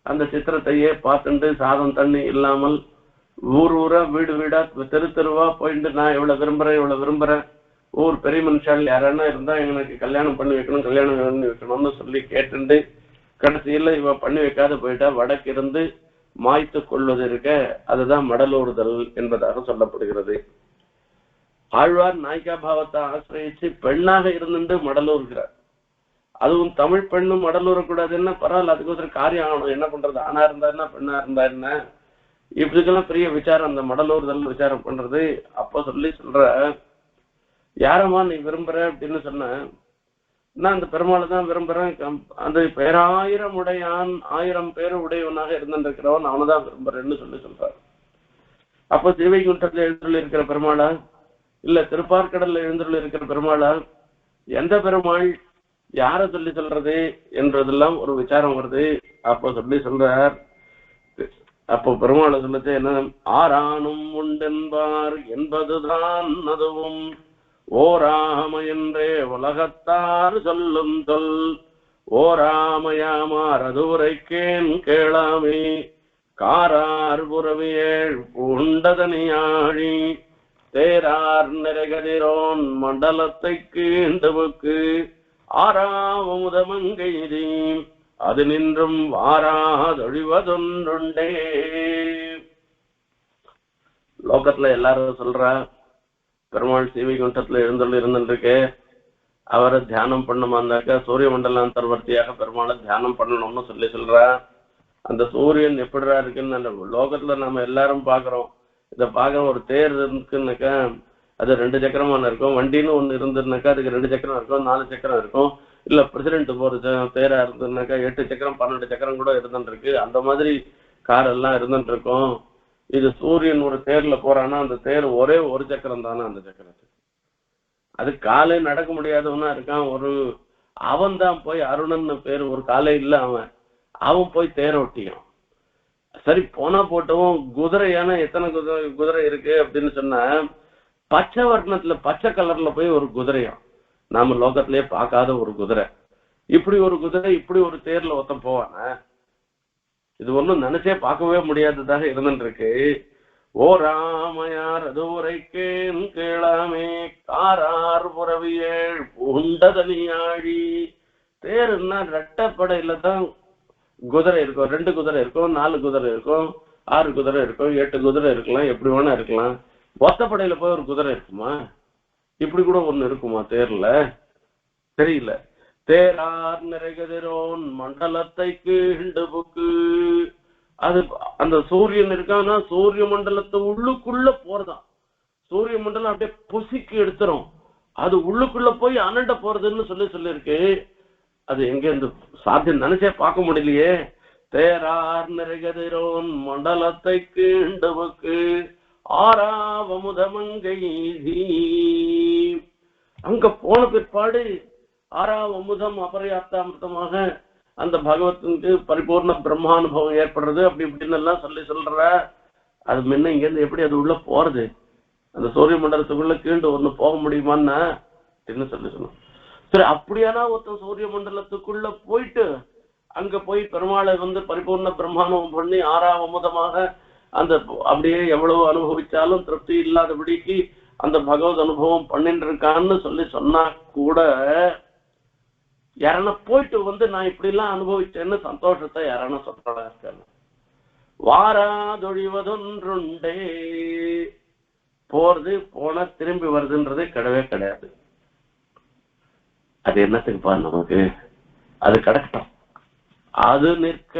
அந்த சித்திரத்தையே பார்த்துண்டு சாதம் தண்ணி இல்லாமல் ஊர் ஊரா வீடு வீடா தெரு தெருவா போயிட்டு நான் இவ்வளவு விரும்புறேன், ஊர் பெரிய மனுஷால் யாரானா இருந்தா எனக்கு கல்யாணம் பண்ணி வைக்கணும், கல்யாணம் பண்ணி வைக்கணும்னு சொல்லி கேட்டுண்டு கடைசியில இவ பண்ணி வைக்காத போயிட்டா வடக்கிருந்து மாய்த்து கொள்வது இருக்க, அதுதான் மடலூறுதல் என்பதாக சொல்லப்படுகிறது. ஆழ்வார் நாயிகா பாவத்தை ஆசிரியிச்சு பெண்ணாக இருந்துட்டு மடலூர்கிறார். அதுவும் தமிழ் பெண்ணும் மடலூர கூடாதுன்னா பரவாயில்ல, அதுக்கு காரியம் ஆகணும், என்ன பண்றது, ஆணா இருந்தா என்ன பெண்ணா இருந்தா என்ன, இப்படிக்கெல்லாம் பெரிய விசாரம் அந்த மடலூர்தல் விசாரம் பண்றது. அப்ப சொல்ற யாரம்மா நீ விரும்புற அப்படின்னு சொன்ன, நான் அந்த பெருமாளை தான் விரும்புறேன், அந்த பேராயிரம் உடையான் 1000 பேர் உடையவனாக இருந்திருக்கிறவன் அவனைதான் விரும்புறேன்னு சொல்றார். அப்ப திருவைகுண்டத்துல எழுந்துள்ள இருக்கிற பெருமாளா இல்ல திருப்பார்கடல்ல எழுந்துள்ள இருக்கிற பெருமாளா, எந்த பெருமாள், யார சொல்றது என்றதெல்லாம் ஒரு விசாரம் வருது. அப்ப சொல்றார். அப்போ பெருமாளை சொல்லுது என்ன, ஆரானும் உண்டென்பார் என்பதுதான் அதுவும் ஓராம என்றே உலகத்தார் சொல்லும் சொல் ஓராமையாமார் அது உரைக்கேன் கேளாமே காரார் புறவியேழ் பூண்டதனியாழி தேரார் நிறைகதிரோன் மண்டலத்தை கீண்டுவுக்கு ஆறாவமுதமங்கெய்தி அது நின்றும் வாராதொழிவதொன்றுண்டே. லோகத்துல எல்லாரும் சொல்றா பெருமாள் சீவைகுண்டத்துல இருந்துருக்கு, அவரை தியானம் பண்ணுமாந்தாக்க சூரிய மண்டல அந்தர்வர்த்தியாக பெருமாளை தியானம் பண்ணணும்னு சொல்றா. அந்த சூரியன் எப்படிடா இருக்குன்னு அந்த லோகத்துல நம்ம எல்லாரும் பாக்குறோம். இத பாக்குற ஒரு தேர் இருக்குன்னாக்கா அது 2 சக்கரமான இருக்கும், வண்டின்னு ஒண்ணு இருந்துருனாக்கா அதுக்கு 2 சக்கரம் இருக்கும், 4 சக்கரம் இருக்கும், இல்ல பிரசிடென்ட் போற தேரா இருந்ததுனாக்கா 8 சக்கரம் 12 சக்கரம் கூட இருந்துட்டு இருக்கு. அந்த மாதிரி கார் எல்லாம் இருந்துட்டு இருக்கும். இது சூரியன் ஒரு தேர்ல போறான்னா அந்த தேர் ஒரே ஒரு சக்கரம் தானே, அந்த சக்கரத்துக்கு அது காலை நடக்க முடியாதவனா இருக்கான். அவன் தான் போய் அருணன் பேரு, ஒரு காலை இல்ல அவன் போய் தேர் ஓட்டியான். சரி போனா போட்டவும் குதிரையான எத்தனை குதிரை இருக்கு அப்படின்னு சொன்னா பச்சை வர்ணத்துல பச்சை கலர்ல போய் ஒரு குதிரையான், நாம லோகத்திலேயே பார்க்காத ஒரு குதிரை. இப்படி ஒரு குதிரை இப்படி ஒரு தேர்ல ஒருத்தன் போவானா? இது ஒண்ணும் நினைச்சே பார்க்கவே முடியாததாக இருந்துருக்கு. ஓ ராமையார் அது உரைக்கேன் கேளாமே காரார் புறவியேள் பூண்டதனியாழி. தேருன்னா ரெட்டப்படையில தான் குதிரை இருக்கும். 2 குதிரை இருக்கும், 4 குதிரை இருக்கும், 6 குதிரை இருக்கும், 8 குதிரை இருக்கலாம், எப்படி வேணா இருக்கலாம். ஒத்தப்படையில போய் ஒரு குதிரை இருக்குமா? இப்படி கூட ஒண்ணு இருக்குமா தேர்ல? தெரியல. தேரார் நிறைகதிரோன் மண்டலத்தை கீண்டு புக்கு. அது அந்த சூரியன் இருக்கான்னா சூரிய மண்டலத்தை உள்ளுக்குள்ள போறதான். சூரிய மண்டலம் அப்படியே பொசிக்கு எடுத்துரும். அது உள்ளுக்குள்ள போய் அனண்ட போறதுன்னு சொல்லிருக்கு. அது எங்க இந்த சாத்தியம் நினைச்சே பார்க்க முடியலையே. தேரார் நிறைகதிரோன் மண்டலத்தை கீண்டு புக்கு ஆறாவமுதமங்கை. அங்க போன பிற்பாடு ஆறாவமுதம் அபரியாப்தாமிருத்தமாக அந்த பகவத்துக்கு பரிபூர்ண பிரம்மானுபவம் ஏற்படுறது. அப்படி இப்படின்னு எல்லாம் சொல்ற. அது முன்ன இங்க இருந்து எப்படி அது உள்ள போறது? அந்த சூரிய மண்டலத்துக்குள்ள கீண்டு ஒண்ணு போக முடியுமான்னா என்ன சொல்லணும். சரி, அப்படியானா ஒருத்தன் சூரிய மண்டலத்துக்குள்ள போயிட்டு அங்க போய் பெருமாளை பரிபூர்ண பிரம்மானுபவம் பண்ணி ஆறாவமுதமாக அந்த அப்படியே எவ்வளவு அனுபவிச்சாலும் திருப்தி இல்லாதபடிக்கு அந்த பகவத் அனுபவம் பண்ணிட்டு இருக்கான்னு சொன்னா கூட யாரா போயிட்டு நான் இப்படி எல்லாம் அனுபவிச்சேன்னு சந்தோஷத்தை யாரான சொல்றதா இருக்காங்க. வாராதொழிவதொன்றுண்டே. போறது போனா திரும்பி வருதுன்றதே கிடையாது. அது என்னத்துக்குப்பா நமக்கு? அது கிடைக்கட்டும். அது நிற்க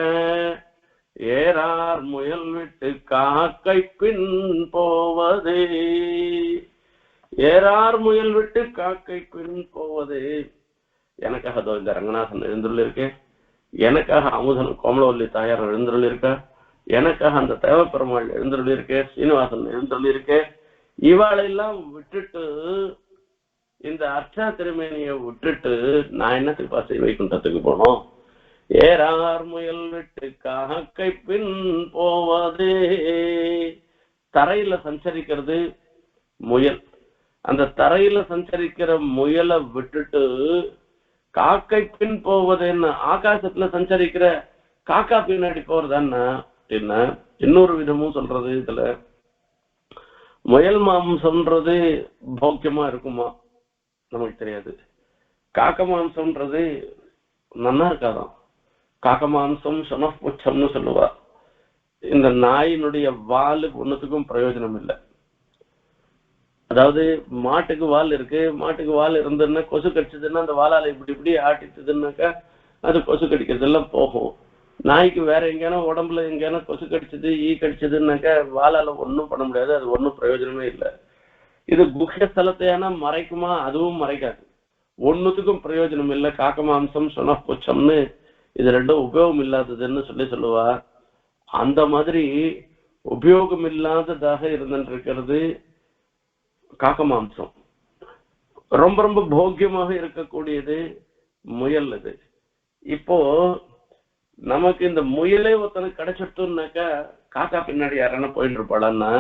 ஏறார் முயல் விட்டு காக்கை பின் போவதே. ஏறார் முயல் விட்டு காக்கை பின் போவதே. எனக்காக இந்த ரங்கநாதன் எழுந்துள்ள இருக்கே, எனக்காக அமுதன் கோமலவல்லி தாயார் எழுந்துள்ள இருக்கா, எனக்காக அந்த தேவப்பெருமாள் எழுந்துள்ள இருக்கே, சீனிவாசன் எழுந்துள்ள இருக்கே. இவாளெல்லாம் விட்டுட்டு இந்த அர்ச்சா திருமேனியை விட்டுட்டு நான் என்னத்துக்கு பாசை வைகுண்டத்துக்கு போனோம்? ஏறார் முயல் விட்டு காக்கை பின் போவதே. தரையில சஞ்சரிக்கிறது முயல். அந்த தரையில சஞ்சரிக்கிற முயலை விட்டுட்டு காக்கை பின் போவதுன்னு ஆகாசத்துல சஞ்சரிக்கிற காக்கா பின்னாடி போறதான்னா என்ன? இன்னொரு விதமும் சொல்றது. இதுல முயல் மாம்சம்ன்றது போக்கியமா இருக்குமா நமக்கு தெரியாது. காக்க மாம்சம்ன்றது நல்லா இருக்காதான். காக்க மாம்சம் சொனப்புச்சம்னு சொல்லுவா. இந்த நாயினுடைய வால் ஒன்னுத்துக்கும் பிரயோஜனம் இல்லை. அதாவது மாட்டுக்கு வால் இருக்கு, மாட்டுக்கு வால் இருந்ததுன்னா கொசு கடிச்சதுன்னா அந்த வாலால இப்படி இப்படி ஆட்டிச்சதுன்னாக்கா அது கொசு கடிக்கிறதெல்லாம் போகும். நாய்க்கு வேற எங்கேனா உடம்புல எங்கேனா கொசு கடிச்சது ஈ கடிச்சதுன்னாக்கா வாலால ஒன்றும் பண்ண முடியாது. அது ஒன்றும் பிரயோஜனமே இல்லை. இது குஹ்ய ஸ்தலத்தையானா மறைக்குமா? அதுவும் மறைக்காது. ஒன்னுத்துக்கும் பிரயோஜனம் இல்லை. காக்க மாம்சம் சொனப்புச்சம்னு இது ரெண்டும் உபயோகம் இல்லாததுன்னு சொல்லுவா. அந்த மாதிரி உபயோகம் இல்லாததாக இருந்திருக்கிறது காக்க மாம்சம். ரொம்ப ரொம்ப போக்கியமாக இருக்கக்கூடியது முயல். இது இப்போ நமக்கு இந்த முயலே ஒருத்தனுக்கு கிடைச்சிட்டோம்னாக்கா காக்கா பின்னாடி யாரான போயிட்டு இருப்பாளான்னா,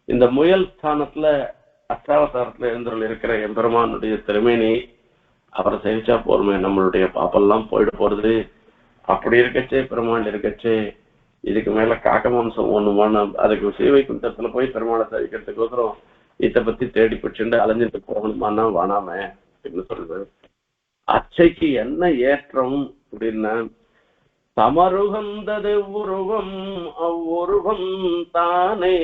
இந்த முயல் ஸ்தானத்துல அஷ்டாவதாரத்துல எழுந்தருள் இருக்கிற எம்பெருமானுடைய திருமேனி அவரை சேவிச்சா போருமே, நம்மளுடைய பாப்பெல்லாம் போயிட்டு போறது. அப்படி இருக்கச்சே பெருமாள் இருக்கச்சே இதுக்கு மேல காக்க மாம்சம் ஒண்ணுமான அதுக்கு ஸ்ரீவைகுண்டத்துல போய் பெருமாளை சேவிக்கிறதுக்கோசரம் இதை பத்தி தேடி பிடிச்சுட்டு அலைஞ்சிட்டு போகணுமானா வானாமே அப்படின்னு சொல்றது. அச்சைக்கு என்ன ஏற்றம் அப்படின்னா, தமருகந்தது உருவம் அவ்வுருவம் தானே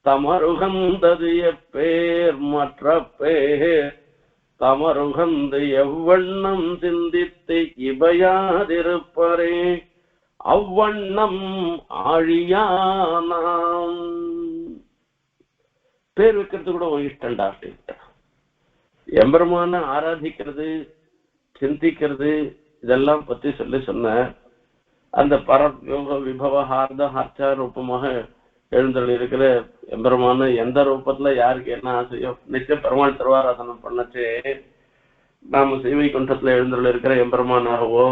தமருகந்தது எப்பேர் மற்ற பேர் தமருகந்து எவ்வண்ணம் சிந்தித்து இவையாதிருப்பரே அவ்வண்ணம் ஆழியானாம். பேர் வைக்கிறது கூட இஷ்டண்டா அப்படின்ட்டு எம்பெருமான ஆராதிக்கிறது சிந்திக்கிறது இதெல்லாம் பத்தி சொன்ன அந்த பரயோக விபவ ஹார்த ஹர்ச்சா ரூபமாக எழுந்தருள் இருக்கிற எம்பெருமான எந்த ரூபத்துல யாருக்கு என்ன ஆசையோ நிச்சயம் பெருமாள் திருவாராதனம் பண்ணச்சே நாம ஸ்ரீவைகுண்டத்துல எழுந்தருள் இருக்கிற எம்பெருமானாகவோ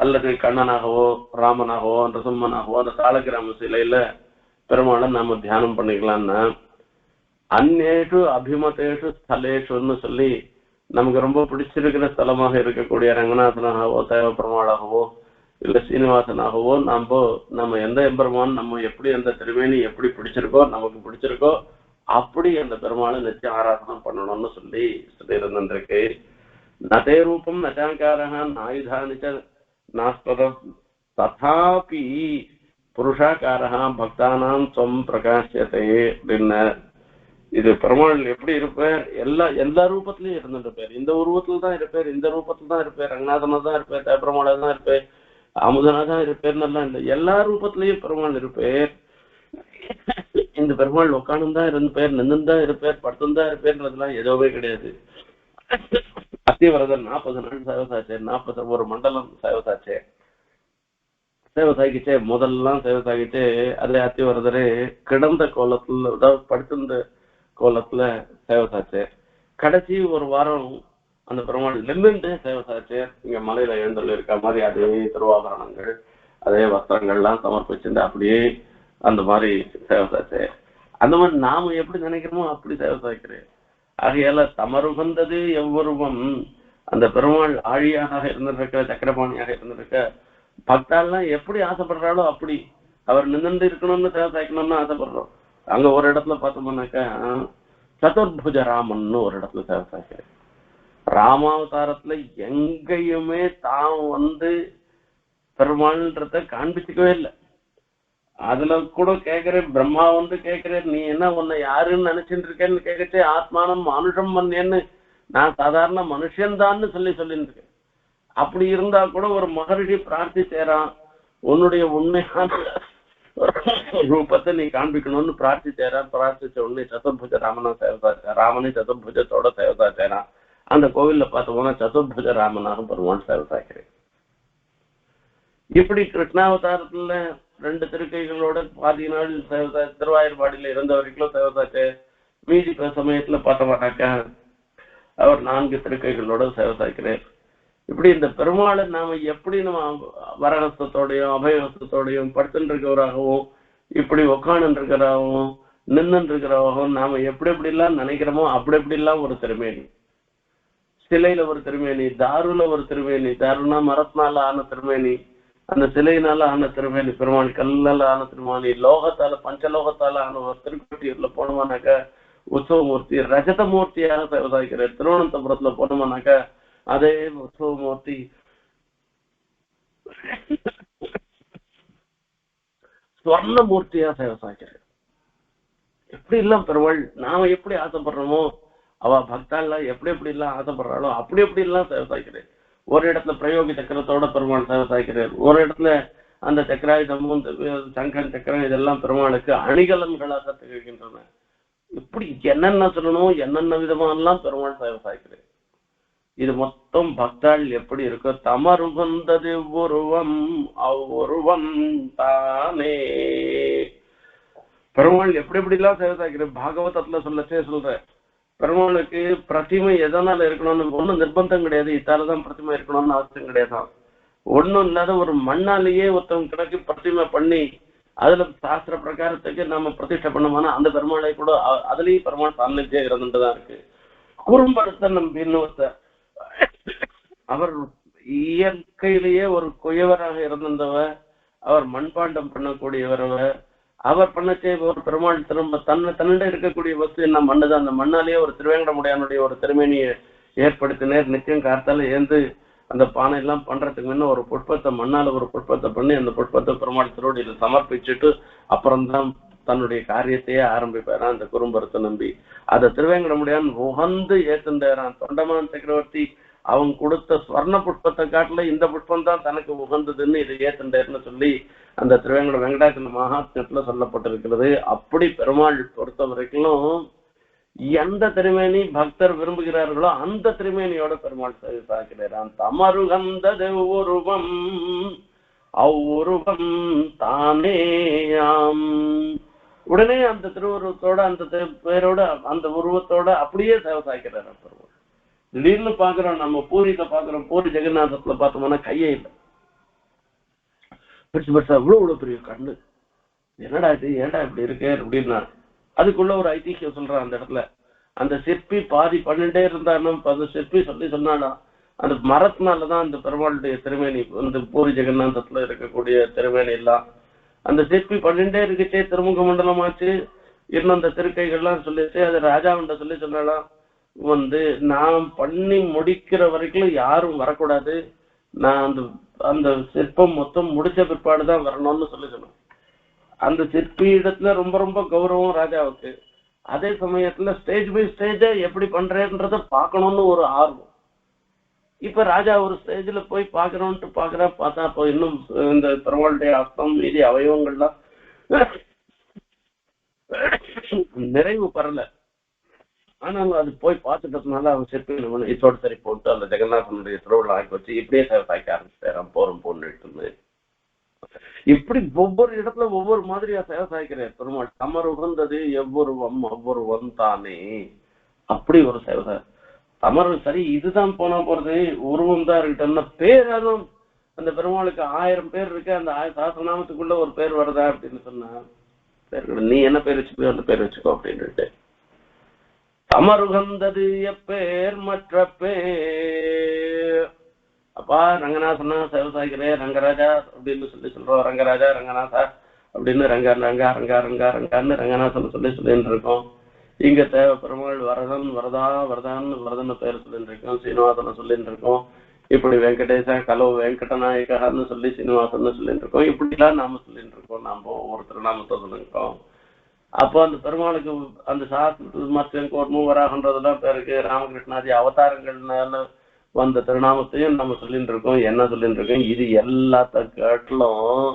அல்லது கண்ணனாகவோ ராமனாகவோ நரசிம்மனாகவோ அந்த தாளகிராம சிலையில பெருமாளை நாம தியானம் பண்ணிக்கலாம்னா அந்நேஷு அபிமதேஷு ஸ்தலேஷுன்னு சொல்லி நமக்கு ரொம்ப பிடிச்சிருக்கிற ஸ்தலமாக இருக்கக்கூடிய ரங்கநாதனாகவோ தேவ பெருமாளாகவோ இல்ல சீனிவாசனாகவோ நம்ம எந்த எம்பெருமான் நம்ம எப்படி அந்த திருமேனி எப்படி பிடிச்சிருக்கோ நமக்கு பிடிச்சிருக்கோ அப்படி அந்த பெருமாளை நிச்சயம் ஆராதனம் பண்ணணும்னு சொல்லியிருந்திருக்கு. நதே ரூபம் நச்சாங்காரா நாயுதானிச்ச நாஸ்பதம் ததாபி புருஷாக்காரா பக்தானாம் ஸ்வம் பிரகாசியத்தை அப்படின்னு. இது பெருமாள் எப்படி இருப்பார், எல்லா ரூபத்திலயும் இருந்துட்டு இந்த உருவத்துல தான் இருப்பார், இந்த ரூபத்துல தான் இருப்பார், ரங்கநாதனா தான் இருப்பார், தேவபெருமாளா தான் இருப்பார், அமுதனா தான் இருப்பார்னு எல்லாம் இல்லை, எல்லா ரூபத்திலயும் பெருமாள் இருப்பார். இந்த பெருமாள் உட்காந்து தான் இருப்பார், நின்று தான் இருப்பார், படுத்து தான் இருப்பார்ன்றதுலாம் எதுவுமே கிடையாது. அத்திவரதர் 40 நாள் சேவசாச்சே, 40 ஒரு மண்டலம் சேவசாச்சே, சேவசாகிச்சே முதல்லாம் சேவசாகிச்சே. அதே அத்திவரதரே கிடந்த கோலத்துல, அதாவது படுத்திருந்த கோலத்துல சேவசாச்சே. கடைசி ஒரு வாரம் அந்த பெருமாள் நின்று சேவசாச்சே. இங்க மலையில எழுந்தல் இருக்க மாதிரி அதே திருவாபரணங்கள் அதே வஸ்திரங்கள்லாம் சமர்ப்பிச்சுட்டு அப்படியே அந்த மாதிரி சேவசாச்சே. அந்த மாதிரி நாம எப்படி நினைக்கிறோமோ அப்படி சேவசாய்க்கிறேன். ஆகையால தமருகந்தது எவ்வொருவம், அந்த பெருமாள் ஆழியாக இருந்திருக்க, சக்கரபாணியாக இருந்திருக்க, பக்தாலாம் எப்படி ஆசைப்படுறாளோ அப்படி அவர் நின்று இருக்கணும்னு சேவசாய்க்கணும்னு ஆசைப்படுறோம். அங்க ஒரு இடத்துல பார்த்தோம்னாக்கா சதுர்புஜ ராமன்னு ஒரு இடத்துல சேவசாய்க்கிறேன். ராமாவதாரத்துல எங்கேயுமே தான் பெருமாள்ன்றத காண்பிச்சுக்கவே இல்லை. அதுல கூட கேக்குறேன், பிரம்மா கேக்குறேன், நீ என்ன உன்னை யாருன்னு நினைச்சுட்டு இருக்கேன்னு கேட்கச்சே, ஆத்மானம் மனுஷம் மன்னேன்னு நான் சாதாரண மனுஷன்தான்னு சொல்லிட்டு இருக்கேன். அப்படி இருந்தா கூட ஒரு மகரிஷி பிரார்த்திச்சேரான், உன்னுடைய உண்மையான ரூபத்தை நீ காண்பிக்கணும்னு பிரார்த்திச்சேரான். பிரார்த்திச்ச உடனே சதுர்புஜ ராமனா சேவதாச்சா, ராமனே சதுர்புஜத்தோட சேவதாச்சேரான். அந்த கோவில்ல பார்த்தோம்னா சதுர்புஜ ராமனாக பெருமாள் சேவதாக்கிறேன். இப்படி கிருஷ்ணாவதாரத்துல 2 திருக்கைகளோட பாதி நாள் திருவாயூர்பாடியில இருந்த வரைக்கும் சேவதாச்சே. மீதி சமயத்துல பார்த்தோம்னாக்கா அவர் 4 திருக்கைகளோட சேவதாக்கிறேன். இப்படி இந்த பெருமாளை நாம எப்படி நம்ம வரஹஸ்தத்தோடையும் அபயஹஸ்தத்தோடையும் படுத்துட்டு இருக்கிறவராகவும் இப்படி உட்காந்து இருக்கிறாகவும் நின்று இருக்கிறாகவும் நாம எப்படி எல்லாம் நினைக்கிறோமோ அப்படி எல்லாம் ஒரு திருமேனி. சிலையில ஒரு திருமேனி, தாருல ஒரு திருமேனி, தாருனா மரத்தினால ஆன திருமேனி, அந்த சிலையினால ஆன திருமேனி, பெருமாள் கல்லால ஆன திருமானி, லோகத்தால பஞ்சலோகத்தால ஆன ஒரு திருக்கோட்டியூர்ல போனோம்னாக்கா உற்சவமூர்த்தி ரஜதமூர்த்தியாக சேவதாய்க்கிறார். திருவனந்தபுரத்துல போனோம்னாக்கா அதே உற்சவமூர்த்தி ஸ்வர்ணமூர்த்தியா சேவசாய்க்கிறார். எப்படி எல்லாம் பெருமாள் நாம எப்படி ஆசைப்படுறோமோ, அவ பக்தால எப்படி எல்லாம் ஆசைப்படுறாளோ அப்படி எல்லாம் சேவசாய்க்கிறார். ஒரு இடத்துல பிரயோகி சக்கரத்தோட பெருமாள் சேவசாய்க்கிறார், ஒரு இடத்துல அந்த சக்கராயுதமும் சங்கன் சக்கரம் இதெல்லாம் பெருமாளுக்கு அணிகலன்களாக திகழ்கின்றன. இப்படி என்னென்ன சொல்லணும், என்னென்ன விதமானலாம் பெருமாள் சேவசாய்க்கிறார். இது மொத்தம் பக்தாள் எப்படி இருக்கோ, தமருகந்தது ஒருவம் அவ்வொருவம் தானே. பெருமாள் எப்படி எல்லாம் சேவசாய்க்கிற பாகவதத்துல சொல்ற பெருமாளுக்கு பிரதிமை எதனால இருக்கணும்னு ஒன்னும் நிர்பந்தம் கிடையாது. இத்தாலதான் பிரதிமை இருக்கணும்னு அவசியம் கிடையாது. ஒண்ணும் இல்லாத ஒரு மண்ணாலேயே ஒருத்தவங்க கிடக்கு பிரதிமை பண்ணி அதுல சாஸ்திர பிரகாரத்துக்கு நம்ம பிரதிஷ்டை பண்ணோம்னா அந்த பெருமாளை கூட அதுலயும் பெருமாள் சாநித்தியம் இருந்துட்டுதான் இருக்கு. குறும்படுத்த நம்பின்னு அவர் இயற்கையிலேயே ஒரு குயவராக இருந்தவர், அவர் மண்பாண்டம் பண்ணக்கூடியவர். அவர் பண்ணச்சே ஒரு பெருமாள் திரும்ப தன்னிட இருக்கக்கூடிய வஸ்து என்ன மண்ணுதான், அந்த மண்ணாலேயே ஒரு திருவேங்கடமுடையானுடைய ஒரு திருமேனியை ஏற்படுத்தினர். நிச்சயம் காத்தால ஏந்து அந்த பானை எல்லாம் பண்றதுக்கு முன்ன ஒரு புஷ்பத்தை மண்ணால ஒரு புஷ்பத்தை பண்ணி அந்த புஷ்பத்தை பெருமாள் திருவடியில சமர்ப்பிச்சுட்டு அப்புறம்தான் தன்னுடைய காரியத்தையே ஆரம்பிப்பாரான். அந்த குறும்பருத்தை நம்பி அதை திருவேங்கடமுடையான் உகந்து ஏத்துண்டாரான். தொண்டமான் சக்கரவர்த்தி அவங்க கொடுத்த ஸ்வர்ண புஷ்பத்தை காட்டுல இந்த புஷ்பம் தான் தனக்கு உகந்ததுன்னு இதை ஏத்துண்டாருன்னு சொல்லி அந்த திருவேங்கட வெங்கடாச்சல மகாத்மியத்துல சொல்லப்பட்டிருக்கிறது. அப்படி பெருமாள் பொறுத்த வரைக்கும் எந்த திருமேனி பக்தர் விரும்புகிறார்களோ அந்த திருமேனியோட பெருமாள் சேவிக்கிறான். தமருகந்தது உருவம் அவ்வுருவம் தானேயாம். உடனே அந்த திருவுருவத்தோட அந்த பேரோட அந்த உருவத்தோட அப்படியே சேவை சாய்க்கிறார் பெருமாள். திடீர்னு பாக்குறோம், நம்ம பூரியில பாக்குறோம், பூரி ஜெகநாதத்துல பார்த்தோம்னா கையே இல்லை, பெருசு பெருசா இவ்வளவு பெரிய கண்ணு, என்னடா இது ஏன்டா இப்படி இருக்கு அப்படின்னா அதுக்குள்ள ஒரு ஐதிஹ்யம் சொல்றான். அந்த இடத்துல அந்த சிற்பி பாதி பண்ணிட்டே இருந்தாலும் அந்த சிற்பி சொன்னாலும் அந்த மரத்தினாலதான் அந்த பெருமாளுடைய திருமேனி, அந்த பூரி ஜெகநாதத்துல இருக்கக்கூடிய திருமேனி எல்லாம் அந்த சிற்பி பண்ணிட்டே இருக்குச்சே திருமுக மண்டலமாச்சு. இன்னும் அந்த திருக்கைகள்லாம் சொல்லிச்சு. அது ராஜாவிட்ட சொன்னாலும் நான் பண்ணி முடிக்கிற வரைக்கும் யாரும் வரக்கூடாது, நான் அந்த சிற்பம் மொத்தம் முடிச்ச பிற்பாடுதான் வரணும்னு சொன்னேன். அந்த சிற்பி இடத்துல ரொம்ப ரொம்ப கௌரவம் ராஜாவுக்கு. அதே சமயத்துல ஸ்டேஜ் பை ஸ்டேஜ எப்படி பண்றேன்றத பாக்கணும்னு ஒரு ஆர்வம். இப்ப ராஜா ஒரு ஸ்டேஜ்ல போய் பாக்குறோம்ட்டு பார்த்தா இப்போ இன்னும் இந்த பெருமாளுடைய அர்த்தம் மீதி அவயவங்கள்லாம் நிறைவு பெறல. ஆனாலும் அது போய் பார்த்துட்டதுனால அவன் சிற்பி இதோட சரி போட்டு அந்த ஜெகநாதனுடைய திருவிழா ஆக்கி வச்சு இப்படியே சாய்க்க ஆரம்பிச்சாரான். போறோம் போன்னு இப்படி ஒவ்வொரு இடத்துல ஒவ்வொரு மாதிரியா சேவை சாய்க்கிறார் பெருமாள். தமர் உகந்தது ஒவ்வொருவம் தானே, அப்படி ஒரு சேவை. தமர் சரி இதுதான் போனா போறது, உருவம் தான் இருக்கட்டும், பேரும் அந்த பெருமாளுக்கு 1000 பேர் இருக்கு, அந்த சாஸ்திரநாமத்துக்குள்ள ஒரு பேர் வருதா அப்படின்னு சொன்னா நீ என்ன பேர் வச்சுக்கோ அந்த பேர் வச்சுக்கோ அப்படின்ட்டு. தமருகந்தது எப்பேர் மற்ற பேர். அப்பா ரங்கநாதனா சேவை சாய்க்கிறேன் ரங்கராஜா அப்படின்னு சொல்றோம். ரங்கராஜா ரங்கநாதா அப்படின்னு ரங்கான்னு ரங்கநாதன் சொல்லிட்டு இருக்கோம். இங்க தேவை பெருமாள் வரதன் வரதான்னு பேர் சொல்லிட்டு இருக்கோம். சீனிவாசனை சொல்லிட்டு இருக்கோம். இப்படி வெங்கடேசா கலோ வெங்கடநாயகான்னு சொல்லி சீனிவாசன் சொல்லிட்டு இருக்கோம். இப்படிலாம் நாம சொல்லிட்டு இருக்கோம். நாம ஒவ்வொரு திருநாமத்தை சொல்லிருக்கோம். அப்போ அந்த பெருமாளுக்கு அந்த மத்தியம் கோர்மும் வராகன்றதுலாம் பேருக்கு ராமகிருஷ்ணாதி அவதாரங்கள்னால வந்த திருநாமத்தையும் நம்ம சொல்லிட்டு இருக்கோம். என்ன சொல்லிட்டு இருக்கோம், இது எல்லாத்த காட்டிலும்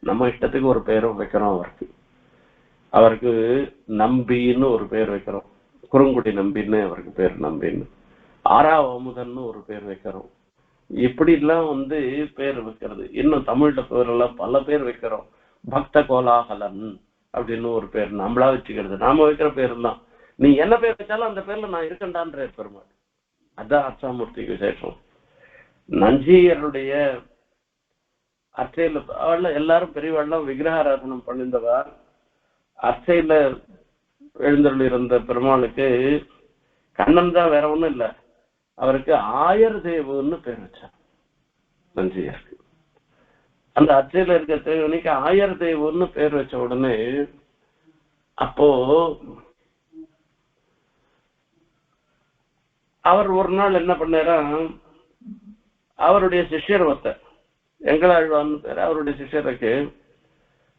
நம்ம இஷ்டத்துக்கு ஒரு பேரும் வைக்கிறோம். அவருக்கு நம்பின்னு ஒரு பேர் வைக்கிறோம். குறுங்குடி நம்பின்னு அவருக்கு பேர் நம்பின்னு. ஆறாவமுதன்னு ஒரு பேர் வைக்கிறோம். இப்படி எல்லாம் பேர் வைக்கிறது. இன்னும் தமிழ்ல பேரெல்லாம் பல பேர் வைக்கிறோம். பக்த கோலாகலன் அப்படின்னு ஒரு பேர் நம்மளா வச்சுக்கிறது. நாம வைக்கிற பேர் தான். நீ என்ன பேர் வச்சாலும் அந்த பேர்ல நான் இருக்கண்டான்ற பெருமாள். அதான் அர்ச்சாமூர்த்திக்கு விசேஷம். நஞ்சியருடைய அர்ச்சையில எல்லாரும் பெரியவாள்லாம் விக்கிரகாராதனம் பண்ணிருந்தவா. அர்ச்சையில எழுந்தருள் இருந்த பெருமாளுக்கு கண்ணன் தான், வேற ஒண்ணும் இல்ல. அவருக்கு ஆயர் தேவன்னு பேர் வச்சார் நஞ்சியருக்கு. அந்த அர்ச்சையில இருக்க தேவனுக்கு ஆயர் தேவன்னு பேர் வச்ச உடனே அப்போ அவர் ஒரு நாள் என்ன பண்ணாரா, அவருடைய சிஷ்யர் எங்களாழ்வான்னு பேரு அவருடைய சிஷ்யருக்கு,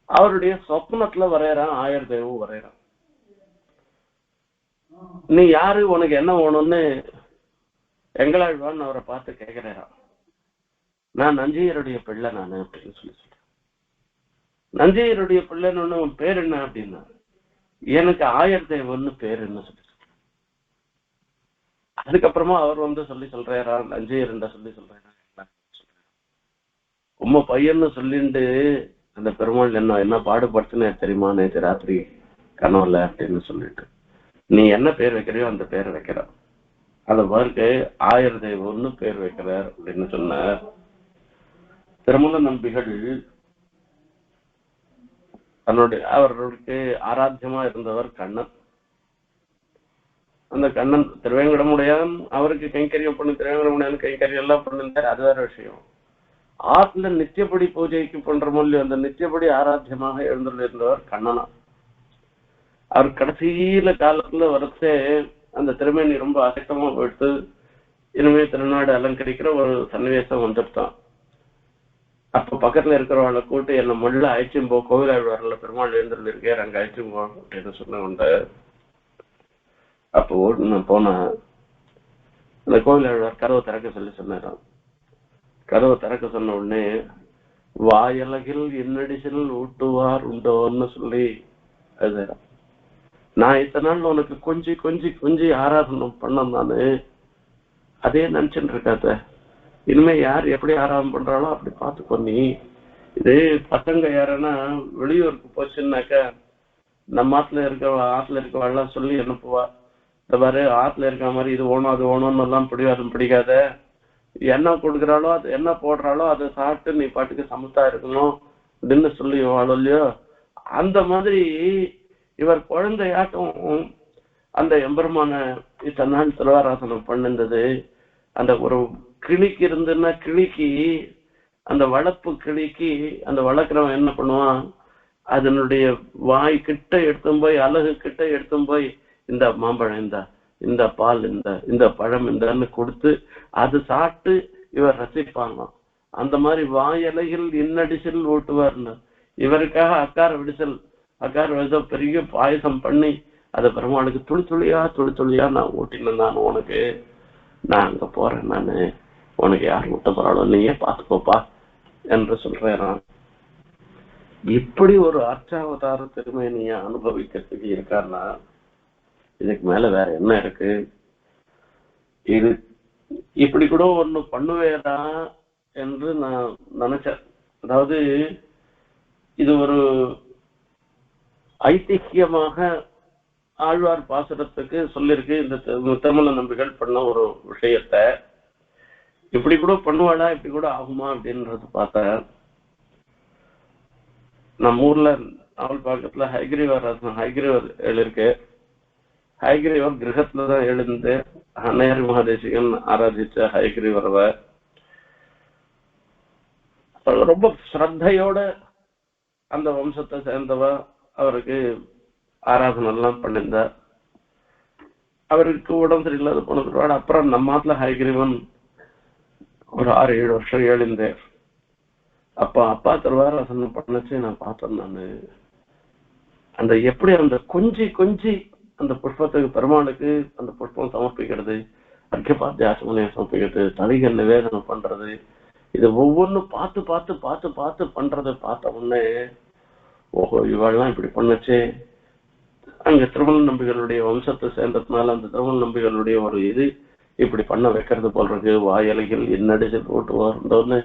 அவருடைய சொப்னத்துல வரையறான் ஆயர் தேவம் வரையறான். நீ யாரு, உனக்கு என்ன வேணும்னு எங்களாழ்வான்னு அவரை பார்த்து கேட்கிறாராம். நான் நஞ்சியருடைய பிள்ளை நானு அப்படின்னு சொல்றேன். நஞ்சியருடைய பிள்ளைன்னு உன் பேர் என்ன அப்படின்னா, எனக்கு ஆயர் தேவன்னு பேர் என்ன சொல்லி. அதுக்கப்புறமா அவர் சொல்றாரா நஞ்சியர் சொல்லி சொல்றாரா, உம்ம பையன்னு சொல்லிட்டு அந்த பெருமாள் என்ன பாடுபடுத்துன்னு தெரியுமா நேற்று ராத்திரி கனவுல அப்படின்னு சொல்லிட்டு, நீ என்ன பேர் வைக்கிறியோ அந்த பேர் வைக்கிற. அந்த பாருக்கு ஆயர் தெய்வம்னு பேர் வைக்கிறார் அப்படின்னு சொன்னார். திருமல நம்பிகள் அவர்களுக்கு ஆராத்தியமா இருந்தவர் கண்ணன். அந்த கண்ணன் திருவேங்கடமுடையான் அவருக்கு கைங்கரியம் பண்ணி திருவேங்கடமுடையான் கைங்கரியம் எல்லாம் பண்ணிருந்தார். அது வேற விஷயம். ஆத்துல நித்தியப்படி பூஜைக்கு பண்ற மொழி அந்த நித்தியப்படி ஆராத்தியமாக எழுந்திருந்தவர் கண்ணனா. அவர் கடைசியில காலத்துல வரச்சே அந்த திருமேனி ரொம்ப அசைக்கமா போயிட்டு இனிமே திருநாடு அலங்கரிக்கிற ஒரு சன்னிவேசம் வந்துட்டான். அப்ப பக்கத்துல இருக்கிறவங்களை கூட்டு என்ன மொழில அழைச்சும் போ, கோவில் ஆழ்வார்ல பெருமாள் எழுந்திருந்து இருக்கேன் அங்க அழைச்சும் போ அப்படின்னு சொன்ன உண்டு. அப்போ நான் போனேன். அந்த கோவில் ஆழ்வார் கதவை திறக்க சொன்னாராம். கதவை திறக்க சொன்ன உடனே வாயலகில் என்னடிசில் ஊட்டுவார் உண்டோன்னு சொல்லி எழுதுறான். நான் இத்தனை நாள் உனக்கு கொஞ்சி ஆராதனம் பண்ணேன் நானு, அதே நினைச்சுட்டு இருக்காத. இனிமே யார் எப்படி ஆராதனை பண்றாளோ அப்படி பார்த்துக்கோ. நீ இது பசங்க யாருன்னா வெளியூருக்கு போச்சுன்னாக்கா நம்ம ஆத்துல இருக்கவாள்லாம் சொல்லி அனுப்புவா. இந்த மாதிரி ஆத்துல இருக்க மாதிரி இது ஓணும் அது ஓணும்னு எல்லாம் பிடிக்காத, என்ன கொடுக்குறாளோ அது என்ன போடுறாளோ அதை சாப்பிட்டு நீ பாட்டுக்கு சமத்தா இருக்கணும் அப்படின்னு சொல்லி வாழோ இல்லையோ. அந்த மாதிரி இவர் குழந்தையாட்டம் அந்த எம்பெருமான இத்தனை நாள் திருவாராசனம் பண்ணிருந்தது அந்த ஒரு கிளிக்கு இருந்துன்னா கிளிக்கு அந்த வளர்ப்பு கிளிக்கு அந்த வளர்க்குறவன் என்ன பண்ணுவான் அதனுடைய வாய் கிட்ட எடுத்தும் போய் அழகு கிட்ட எடுத்தும் போய் இந்த மாம்பழம் இந்த பால் இந்த பழம் இந்தன்னு கொடுத்து அது சாப்பிட்டு இவர் ரசிப்பாங்க. அந்த மாதிரி வாயலைகள் இன்னடிசல் ஊட்டுவார்னு இவருக்காக அக்கார விடிசல் பெரிய பாயசம் பண்ணி அதை பெருமாளுக்கு துளி துளியா நான் ஊட்டினேன். நான் உனக்கு நான் அங்க போறேன், நானு உனக்கு யார் ஊட்ட போறாளோ நீயே பார்த்துக்கோப்பா என்று சொல்றேன். இப்படி ஒரு அர்ச்சாவதார திருமேனிய அனுபவிக்கிறதுக்கு இருக்காருன்னா இதுக்கு மேல வேற என்ன இருக்கு? இது இப்படி கூட ஒண்ணு பண்ணுவேடா என்று நான் நினைச்சேன். அதாவது இது ஒரு ஐதிஹ்யமாக ஆழ்வார் பாசுரத்துக்கு சொல்லிருக்கு. இந்த திருமல நம்பிகள் பண்ண ஒரு விஷயத்த இப்படி கூட பண்ணுவாடா, இப்படி கூட ஆகுமா அப்படின்றது பார்த்தா நம்ம ஊர்ல நாவல் பக்கத்துல ஹைகிரீவர் எழுதிருக்கு. ஹைகிரீவர் கிரகத்துலதான் எழுந்து நேரு மகாதேசிகன் ஆராதிச்ச ஹைகிரீவரவ ரொம்ப ஸ்ரத்தையோட அந்த வம்சத்தை சேர்ந்தவ அவருக்கு ஆராதனை எல்லாம் பண்ணிருந்தார். அவருக்கு உடம்பு சரியில்லாத போனது. அப்புறம் நம்ம மாத்துல ஹைகிரீவன் ஒரு 6-7 வருஷம் எழுந்தேன். அப்பா திருவாராசனம் பண்ணச்சு நான் பார்த்தேன். நானு அந்த எப்படி அந்த கொஞ்சி அந்த புஷ்பத்துக்கு பெருமாளுக்கு அந்த புஷ்பம் சமர்ப்பிக்கிறது, அர்க்கபாத்தியாசமனையை சமர்ப்பிக்கிறது, தலிகள் நிவேதனம் பண்றது, இது ஒவ்வொன்றும் பார்த்து பண்றதை பார்த்த உடனே ஓஹோ இவாள்லாம் இப்படி பண்ணுச்சு. அங்க திருமல நம்பிகளுடைய வம்சத்தை சேர்ந்ததுனால அந்த திருமல நம்பிகளுடைய ஒரு இது இப்படி பண்ண வைக்கிறது போல் இருக்கு. வாயலைகள் என்னடிச்சு போட்டு வரந்தோன்னு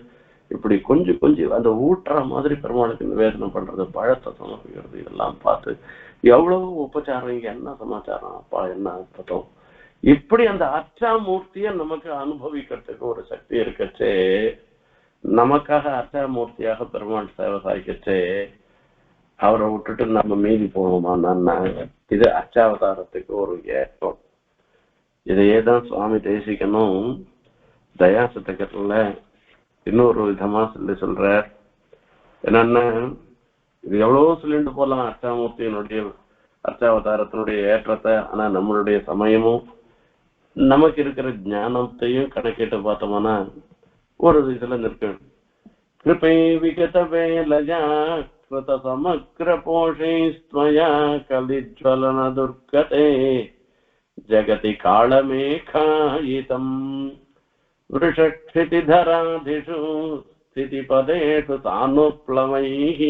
இப்படி கொஞ்சம் அந்த ஊட்டுற மாதிரி பெருமாளுக்கு நிவேதனம் பண்றது, பழத்தை சமர்ப்பிக்கிறது, இதெல்லாம் பார்த்து எவ்வளவு உபச்சாரம், இங்க என்ன சமாச்சாரம், அப்பா என்ன அற்புதம். இப்படி அந்த அர்ச்சாமூர்த்திய நமக்கு அனுபவிக்கிறதுக்கு ஒரு சக்தி இருக்கச்சே, நமக்காக அர்ச்சாமூர்த்தியாக பெருமாள் சேவை சாய்க்கச்சே அவரை விட்டுட்டு நம்ம மீறி போகணுமா? இது அர்ச்சாவதாரத்துக்கு ஒரு ஏற்றம். இதையேதான் சுவாமி தேசிகனும் தயாசதகத்துல இன்னொரு விதமா சொல்ற. என்னன்னா இது எவ்வளவோ சொல்லிட்டு போலாம் அர்ச்சாமூர்த்தியினுடைய அர்ச்சாவதாரத்தினுடைய ஏற்றத்தை. ஆனா நம்மளுடைய சமயமும் நமக்கு இருக்கிற ஞானத்தையும் கணக்கிட்டு பார்த்தோம்னா ஒரு இதுல நிற்கு. கிருபை விகத வேலயா கிருத சமக்ர போஷைஸ்த்வயா கலிஜ்வலன துர்கதே ஜகதி காளமேகாயிதம் விருஷக்ஷிதிதராதிஷு ஸ்திதிபதேஷு தானுப்ளவைः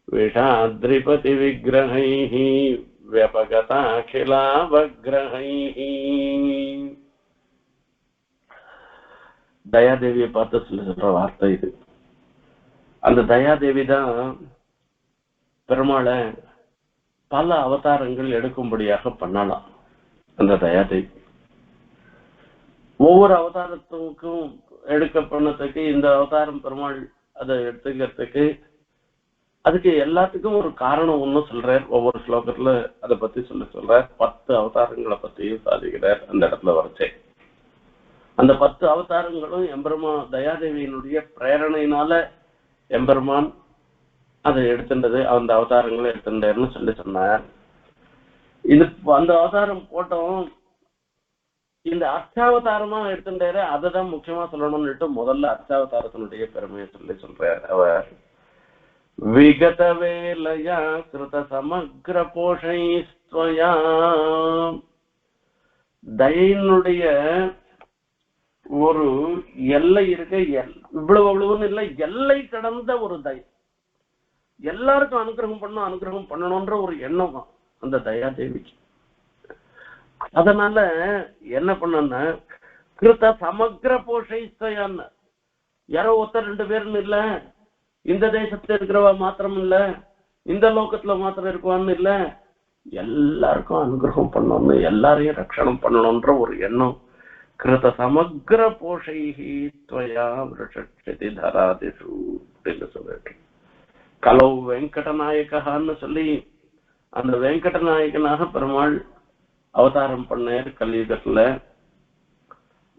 விஷாத்ரிபதி விக்கிரகைः வியபகதாகிலாவக்ரகைः. தயாதேவியை பார்த்து சொல்ற வார்த்தை இது. அந்த தயாதேவி தான் பெருமாளை பல அவதாரங்கள் எடுக்கும்படியாக பண்ணலாம். அந்த தயாதேவி ஒவ்வொரு அவதாரத்துக்கும் எடுக்க பண்ணதுக்கு இந்த அவதாரம் பெருமாள் அதை எடுத்துக்கிறதுக்கு அதுக்கு எல்லாத்துக்கும் ஒரு காரணம் ஒன்னும் சொல்றார். ஒவ்வொரு ஸ்லோகத்துல அதை பத்தி சொல்றார். 10 அவதாரங்களை பத்தியும் சாதிக்கிறார். அந்த இடத்துல வரைச்சே அந்த 10 அவதாரங்களும் எம்பெருமான் தயாதேவியினுடைய பிரேரணையினால எம்பெருமான் அதை எடுத்துட்டது, அந்த அவதாரங்களை எடுத்துட்டாருன்னு சொன்னார். இது அந்த அவதாரம் போட்டோம். இந்த அர்ச்சாவதாரமா எடுத்துட்டாரு, அதை தான் முக்கியமா சொல்லணும்னுட்டு முதல்ல அர்ச்சாவதாரத்தினுடைய பெருமையை சொல்றார். அவர் விகத வேலயா கிருத சமக்ர போஷைஸ்த்வயா, தயினுடைய ஒரு எல்லை இருக்க, இவ்வளவுன்னு இல்லை, எல்லை கடந்த ஒரு தயை. எல்லாருக்கும் அனுகிரகம் பண்ணணும்ன்ற ஒரு எண்ணம் தான் அந்த தயாதேவிக்கு. அதனால என்ன பண்ண கிருத்த சமக்ர போஷைஸ்தயான்னு, யாரோ 1-2 பேருன்னு இல்ல, இந்த தேசத்துல இருக்கிறவா மாத்திரம் இல்ல, இந்த லோகத்துல மாத்திரம் இருக்குவான்னு இல்ல, எல்லாருக்கும் அனுகிரகம் பண்ணணும்னு, எல்லாரையும் ரட்சணம் பண்ணணும்ன்ற ஒரு எண்ணம். கிருத சமக்ர போஷைஹி த்வயா விருஷக்ஷதி தராதிஷு அப்படின்னு சொல்லிட்டு கலவு வெங்கடநாயகான்னு சொல்லி அந்த வெங்கடநாயகனாக பெருமாள் அவதாரம் பண்ணேர் கலியுகத்துல.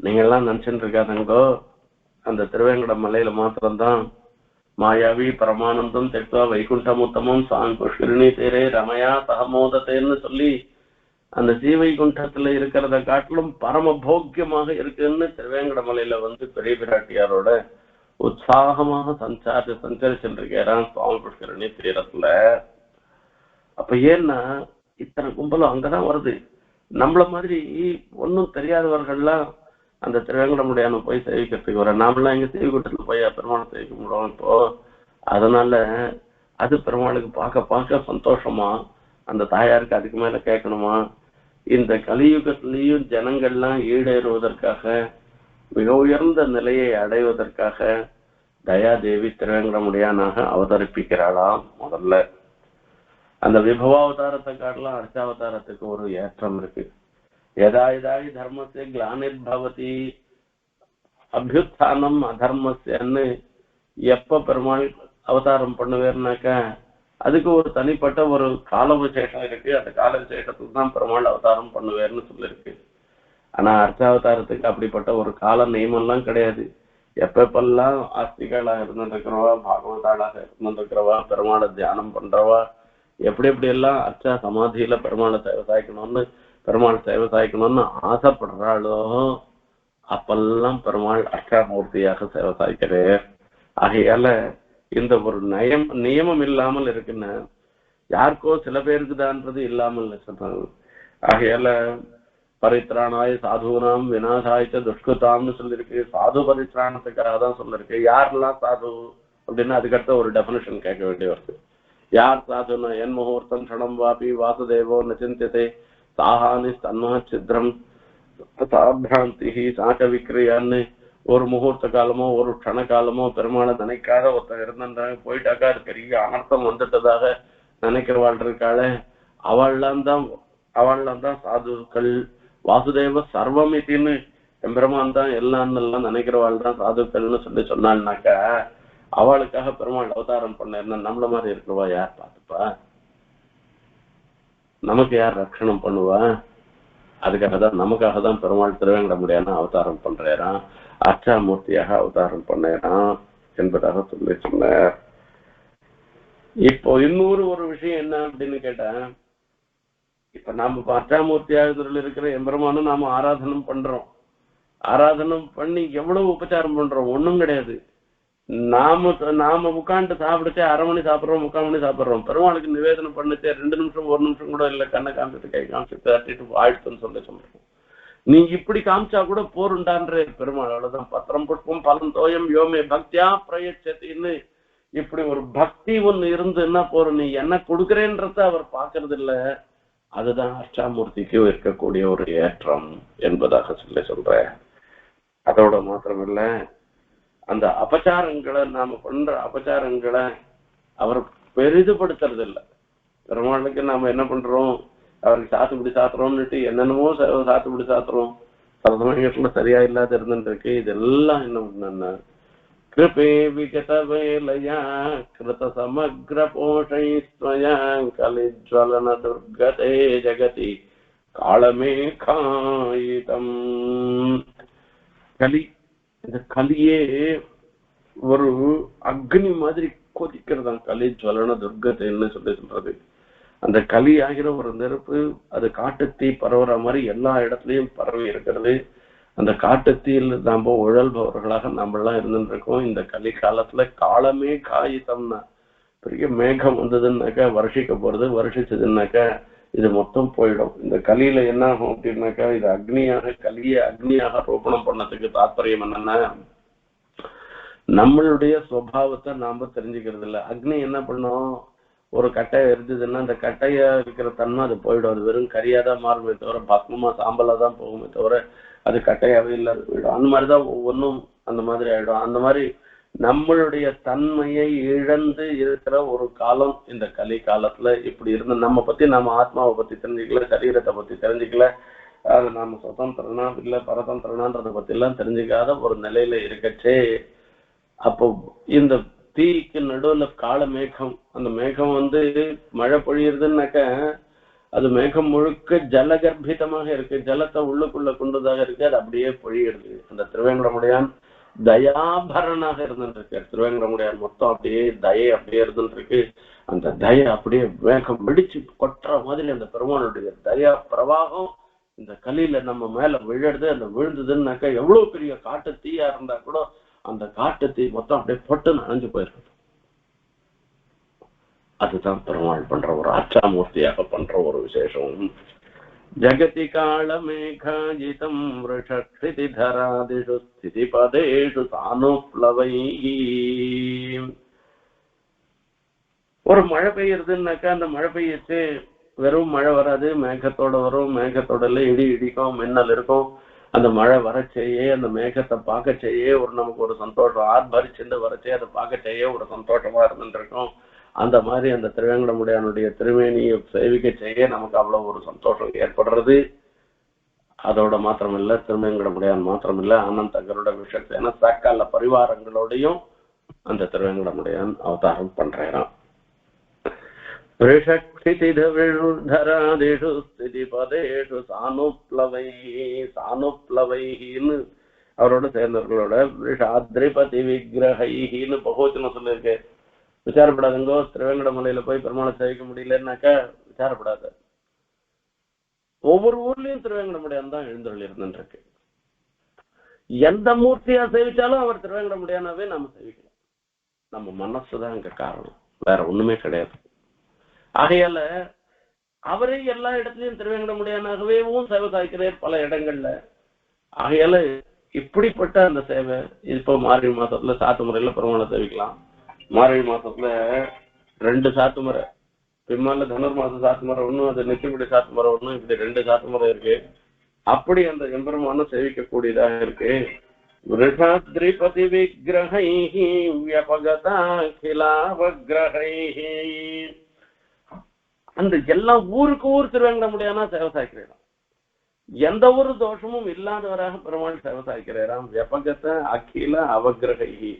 நீங்க எல்லாம் நினைச்சுட்டு இருக்காதுங்கோ அந்த திருவேங்கட மலையில மாத்திரம்தான் மாயாவி பரமானந்தம் தெக்வா வைகுண்டமுத்தமும் சாங் புஷ்கரிணி தேரே ரமயா சகமோதத்தேன்னு சொல்லி அந்த ஸ்ரீவைகுண்டத்துல இருக்கிறத காட்டிலும் பரம போக்கியமாக இருக்குன்னு திருவேங்கட மலையில பெரிய பிராட்டியாரோட உற்சாகமாக சஞ்சரிச்சுருக்கிறான் சுவாமி புஷ்கரணி தீரத்துல. அப்ப ஏன்னா இத்தனை கும்பலும் அங்கதான் வருது. நம்மள மாதிரி ஒன்னும் தெரியாதவர்கள்லாம் அந்த திருவேங்கடமுடியான போய் சேவிக்கிறதுக்கு வர, நாமெல்லாம் எங்க சேவிக்கூட்டத்துல போய் பெருமாளை சேவிக்க முடியும் இப்போ. அதனால அது பெருமாளுக்கு பார்க்க சந்தோஷமா, அந்த தாயாருக்கு அதுக்கு மேல கேட்கணுமா, இந்த கலியுகத்திலையும் ஜனங்கள்லாம் ஈடேறுவதற்காக மிக உயர்ந்த நிலையை அடைவதற்காக தயாதேவி திருவேங்கடமுடியானாக அவதரிப்பிக்கிறாளாம். முதல்ல அந்த விபவாவதாரத்தை காட்டலாம் அர்ச்சாவதாரத்துக்கு ஒரு ஏற்றம் இருக்கு. எதாயதாயி தர்மத்தை கிளானிர்பவதி அபியுத்தானம் அதர்மஸ்யன்னு எப்ப பெருமாள் அவதாரம் பண்ணுவேர்னாக்கா அதுக்கு ஒரு தனிப்பட்ட ஒரு கால விசேஷம் இருக்கு. அந்த கால விசேஷத்துக்கு தான் பெருமாள் அவதாரம் பண்ணுவேர்னு சொல்லிருக்கு. ஆனா அர்ச்சாவதாரத்துக்கு அப்படிப்பட்ட ஒரு கால நியமம்லாம் கிடையாது. எப்பெல்லாம் ஆஸ்திகளா இருந்துருக்கிறவா, பாகவதாளாக இருந்துருக்கிறவா, பெருமாளை தியானம் பண்றவா, எப்படி எல்லாம் அர்ச்சா சமாதியில பெருமாளை சேவை சாய்க்கணும்னு பெருமாள் சேவை சாய்க்கணும்னு ஆசைப்படுறாளோ அப்பெல்லாம் பெருமாள் அர்ச்சாமூர்த்தியாக சேவை சாய்க்கிறேன். ஆகையால இந்த ஒரு நியமம் இல்லாமல் இருக்குன்னு யாருக்கோ சில பேருக்கு தான்றது இல்லாமல் சொல்றாங்க. ஆகையால பரித்ராணாய் சாதுனாம் விநாசாய்ச்ச துஷ்குதாம்னு சொல்லிருக்கு. சாது பரித்ராணத்துக்காக தான் சொல்லிருக்கு. யாரெல்லாம் சாது அப்படின்னு அதுக்கடுத்த ஒரு டெபினிஷன் கேட்க வேண்டிய வருது. யார் சாதுன்னா என் முகூர்த்தம் க்ஷணம் வாபி வாசுதேவோ நச்சிந்தியதே சாஹானி தன்மா சித்ரம் சாபிராந்தி சாக்க விக்ரியான்னு ஒரு முகூர்த்த காலமோ ஒரு க்ஷண காலமோ பெருமாளை நினைக்காத ஒருத்தன் இருந்தாங்க போயிட்டாக்கா அது பெரிய அனர்த்தம் வந்துட்டதாக நினைக்கிறவாள் இருக்காளே அவள்லாம் தான் சாதுக்கள். வாசுதேவ சர்வமித்தின்னு எம்பெருமான் தான் எல்லாம் நினைக்கிறவாள் தான் சாதுக்கள்னு சொன்னாள்னாக்கா அவளுக்காக பெருமாள் அவதாரம் பண்ண நம்மள மாதிரி இருக்கிறவா யார் பார்த்துப்பா? நமக்கு யார் ரட்சணம் பண்ணுவா? நமக்காக தான் பெருமாள் திருவேங்கடமுடியான அவதாரம் பண்றாராம், அர்ச்சாமூர்த்தியாக அவதாரம் பண்ணாராம் என்பதாக சொல்லி சொன்னார். இப்போ இன்னொரு ஒரு விஷயம் என்ன அப்படின்னு கேட்டா, இப்ப நாம அர்ச்சாமூர்த்தியாக இருக்கிற எம்பெருமானும் நாம ஆராதனம் பண்றோம். ஆராதனம் பண்ணி எவ்வளவு உபச்சாரம் பண்றோம்? ஒண்ணும் கிடையாது. நாம உட்காந்து சாப்பிடுச்சே 1/2 மணி சாப்பிடுறோம், 3/4 மணி சாப்பிடுறோம். பெருமாளுக்கு நிவேதனம் பண்ணுச்சே 2 நிமிஷம் 1 நிமிஷம் கூட இல்ல, கண்ணை காமிச்சிட்டு கை காமிச்சிட்டு தட்டிட்டு ஆயிடுத்துன்னு சொல்றோம். நீங்க இப்படி காமிச்சா கூட போருண்டான்ற பெருமாள். அவ்வளவுதான். பத்திரம் புஷ்பம் பலம் தோயம் யோமே பக்தியா பிரயச்சத்தின்னு இப்படி ஒரு பக்தி ஒண்ணு இருந்துன்னா போறோம். நீ என்ன கொடுக்குறேன்றத அவர் பாக்குறது இல்ல. அதுதான் அர்ச்சாமூர்த்திக்கு இருக்கக்கூடிய ஒரு ஏற்றம் என்பதாக சொல்ற. அதோட மாத்திரமில்ல, அந்த அபச்சாரங்களை நாம பண்ற அபச்சாரங்களை அவர் பெரிதுபடுத்துறது இல்லை. பெருமாளுக்கு நாம என்ன பண்றோம், அவருக்கு சாத்துப்படி சாத்துறோம்னுட்டு என்னென்னமோ சாத்துப்படி சாத்துறோம். பல சமயங்கள்ல சரியா இல்லாத இருந்துருக்கு. இதெல்லாம் என்ன கிருபே விகத வேலையா கிருத சமக்ர போஷைஸ்வயா கலிஜ்வலன துர்கதே ஜகதி காலமே காயிதம். கலி, இந்த கலியே ஒரு அக்னி மாதிரி கொதிக்கிறதான் கலி ஜுவலன துர்கத்தைன்னு சொல்றது. அந்த கலி ஆகிற ஒரு நெருப்பு அது காட்டுத்தீ பரவுற மாதிரி எல்லா இடத்துலயும் பரவி இருக்கிறது. அந்த காட்டுத்தீயில் நாம உழல்பவர்களாக நம்மளாம் இருந்துட்டு இருக்கோம். இந்த கலி காலத்துல காலமே காயிதம்னா பெரிய மேகம் வந்ததுன்னாக்கா வருஷிக்க போறது, வருஷிச்சதுன்னாக்கா இது மொத்தம் போயிடும். இந்த கலியில என்ன ஆகும் அப்படின்னாக்கா, இது அக்னியாக கலியை அக்னியாக ரோபணம் பண்ணதுக்கு தாத்பரியம் என்னன்னா, நம்மளுடைய சுவாவத்தை நாம தெரிஞ்சுக்கிறது இல்லை. அக்னி என்ன பண்ணும், ஒரு கட்டையை இருந்ததுன்னா அந்த கட்டையா இருக்கிற தன்மை அது போயிடும். அது வெறும் கரியாதான் மாறுமே தவிர பத்மமா சாம்பலா தான் போகுமே தவிர அது கட்டையாவே இல்லாத போயிடும். அந்த மாதிரிதான் ஒவ்வொன்றும் அந்த மாதிரி ஆயிடும். அந்த மாதிரி நம்மளுடைய தன்மையை இழந்து இருக்கிற ஒரு காலம் இந்த கலி காலத்துல இப்படி இருந்து நம்ம பத்தி நம்ம ஆத்மாவை பத்தி தெரிஞ்சுக்கல, சரீரத்தை பத்தி தெரிஞ்சுக்கல, அது நாம சுதந்திரனா இல்ல பரதந்திரனான்றதை பத்தி எல்லாம் தெரிஞ்சுக்காத ஒரு நிலையில இருக்கச்சே, அப்போ இந்த தீக்கு நடுவுல கால மேகம், அந்த மேகம் மழை பொழியுறதுன்னாக்க அது மேகம் முழுக்க ஜலகர்ப்பிதமாக இருக்கு, ஜலத்தை உள்ளுக்குள்ள கொண்டதாக இருக்கு, அது அப்படியே பொழியிடுது. அந்த திருவேங்கடமுடையான் தயாபரனாக இருந்துருக்கு. திருவேங்கடமுடையான் மொத்தம் அப்படியே தயை அப்படியே இருந்துருக்கு. அந்த தயை அப்படியே வேகம் வெடிச்சு கொட்டுற மாதிரி அந்த பெருமானுடைய தயா பிரவாகம் இந்த கலியில நம்ம மேல விழுறது. அந்த விழுந்ததுன்னாக்கா எவ்வளவு பெரிய காட்டு தீயா இருந்தா கூட அந்த காட்டு தீ மொத்தம் அப்படியே பொட்டு நனைஞ்சு போயிருக்கு. அதுதான் பெருமாள் பண்ற ஒரு ஆச்சாமூர்த்தியாக பண்ற ஒரு விசேஷம். ஜகதி கால மேகாஜிதம் விருஷக்ஷிதி தராதிஷு ஸ்திதி பதேஷு சானுப்ளவை. ஒரு மழை பெய்யறதுன்னாக்கா அந்த மழை பெய்யச்சு வெறும் மழை வராது, மேகத்தோட வரும். மேகத்தோட இடி இடிக்கும், மின்னல் இருக்கும். அந்த மழை வரச்சேயே அந்த மேகத்தை பார்க்க செய்ய ஒரு நமக்கு ஒரு சந்தோஷம், ஆர்ப்பரிச்சுட்டு வரச்சே அதை பார்க்க செய்ய ஒரு சந்தோஷமா இருந்துட்டு இருக்கும். அந்த மாதிரி அந்த திருவேங்கடமுடையானுடைய திருமேனியை சேவிக்க செய்ய நமக்கு அவ்வளவு ஒரு சந்தோஷம் ஏற்படுறது. அதோட மாத்திரமில்ல, திருவேங்கடமுடையான் மாத்திரமில்ல, ஆனந்த கருட விஷயத்தை சக்கல பரிவாரங்களோடையும் அந்த திருவேங்கடமுடையான் அவதாரம் பண்றான். ரிஷக்ஷிதிதராதிஷு ஸ்திதி பதேஷு சானுப்ளவைன்னு அவரோட சேர்ந்தவர்களோட ரிஷாத்ரிபதி விக்கிரகைன்னு பகவச்சனம் சொல்லியிருக்கு. விசாரப்படாதுங்கோ, திருவேங்கடமலையில போய் பெருமாளை சேவிக்க முடியலன்னாக்கா விசாரப்படாது. ஒவ்வொரு ஊர்லயும் திருவேங்கடமுடையான் தான் எழுந்தருள் இருந்துருக்கு. எந்த மூர்த்தியா சேவிச்சாலும் அவர் திருவேங்கடமுடையானாவே நாம சேவிக்கலாம். நம்ம மனசுதான் இங்க காரணம், வேற ஒண்ணுமே கிடையாது. ஆகையால அவரே எல்லா இடத்துலயும் திருவேங்கடமுடையானாகவேவும் சேவை சாய்க்கிறார் பல இடங்கள்ல. ஆகையால இப்படிப்பட்ட அந்த சேவை இப்போ மார்கழி மாசத்துல சாத்து முறையில பெருமாளை சேவிக்கலாம். மார்கழி மாசத்துல 2 சாத்து முறை, பின்னால தனுர் மாசம் சாத்து முறை ஒண்ணும், அது நெத்திப்படி சாத்து முறை ஒண்ணும், இப்படி 2 சாத்து முறை இருக்கு. அப்படி அந்த எம்பெருமான சேவிக்க கூடியதாக இருக்கு. விருஷாத்ரிபதி விக்கிரகைஹி வியபகதாகிலாவக்ரகைஹி. அந்த எல்லா ஊருக்கு ஊர் திருவேங்கடமுடையானா சேவை சாய்க்கிறாராம். எந்த ஒரு தோஷமும் இல்லாதவராக பெருமாள் சேவை சாய்க்கிறாராம். வியபகத அகில அவக்ரகைஹி.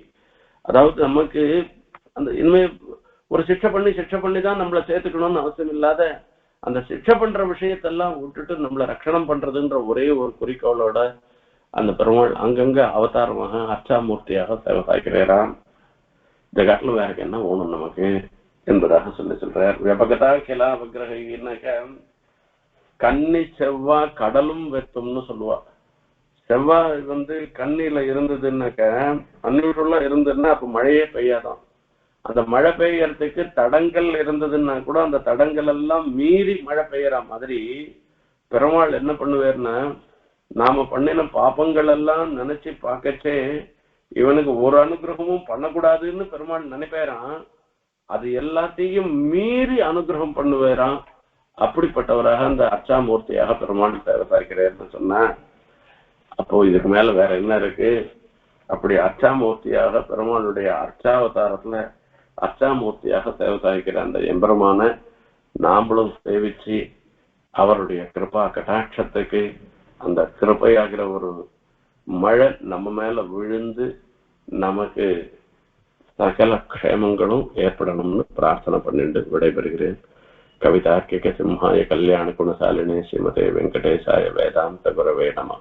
அதாவது நமக்கு அந்த இனிமே ஒரு சிக்ஷை பண்ணி தான் நம்மளை சேர்த்துக்கணும்னு அவசியம் இல்லாத அந்த சிக்ஷை பண்ற விஷயத்தெல்லாம் விட்டுட்டு நம்மளை ரட்சணம் பண்றதுன்ற ஒரே ஒரு குறிக்கோளோட அந்த பெருமாள் அங்கங்க அவதாரமாக அர்ச்சாமூர்த்தியாக சேவை சாய்க்கிறாராம். இந்த காட்டில் வேற என்ன ஓணும் நமக்கு என்பதாக சொல்றார். வியபகதா கிலா விக்கிரகினாக்க கன்னி செவ்வாய் கடலும் வெத்தும்னு சொல்லுவா. செவ்வாய் கண்ணில இருந்ததுன்னாக்க அன்யூஷுவலா இருந்ததுன்னா அப்ப மழையே பெய்யாதான். அந்த மழை பெய்யறதுக்கு தடங்கள் இருந்ததுன்னா கூட அந்த தடங்கள் எல்லாம் மீறி மழை பெய்யற மாதிரி பெருமாள் என்ன பண்ணுவார்னா, நாம பண்ணின பாப்பங்கள் எல்லாம் நினைச்சு பார்க்கச்சே இவனுக்கு ஒரு அனுகிரகமும் பண்ணக்கூடாதுன்னு பெருமாள் நினைப்பேறான். அது எல்லாத்தையும் மீறி அனுகிரகம் பண்ணுவாராம். அப்படிப்பட்டவராக அந்த அர்ச்சாமூர்த்தியாக பெருமாள் சேவை சாய்க்கிறார்னு சொன்னா, அப்போ இதுக்கு மேல வேற என்ன இருக்கு? அப்படி அர்ச்சாமூர்த்தியாக பெருமாளுடைய அர்ச்சாவதாரத்துல அர்ச்சாமூர்த்தியாக சேவை சாய்க்கிற அந்த எம்பெருமான நாமளும் சேவிச்சு அவருடைய கிருபா கடாட்சத்துக்கு அந்த கிருபையாகிற ஒரு மழை நம்ம மேல விழுந்து நமக்கு சகல க்ஷேமங்களும் ஏற்படணும்னு பிரார்த்தனை பண்ணிட்டு விடைபெறுகிறேன். கவிதார்க்கிக சிம்ஹாய கல்யாண குணசாலினே ஸ்ரீமதே வெங்கடேசாய வேதாந்த குரவே நமः.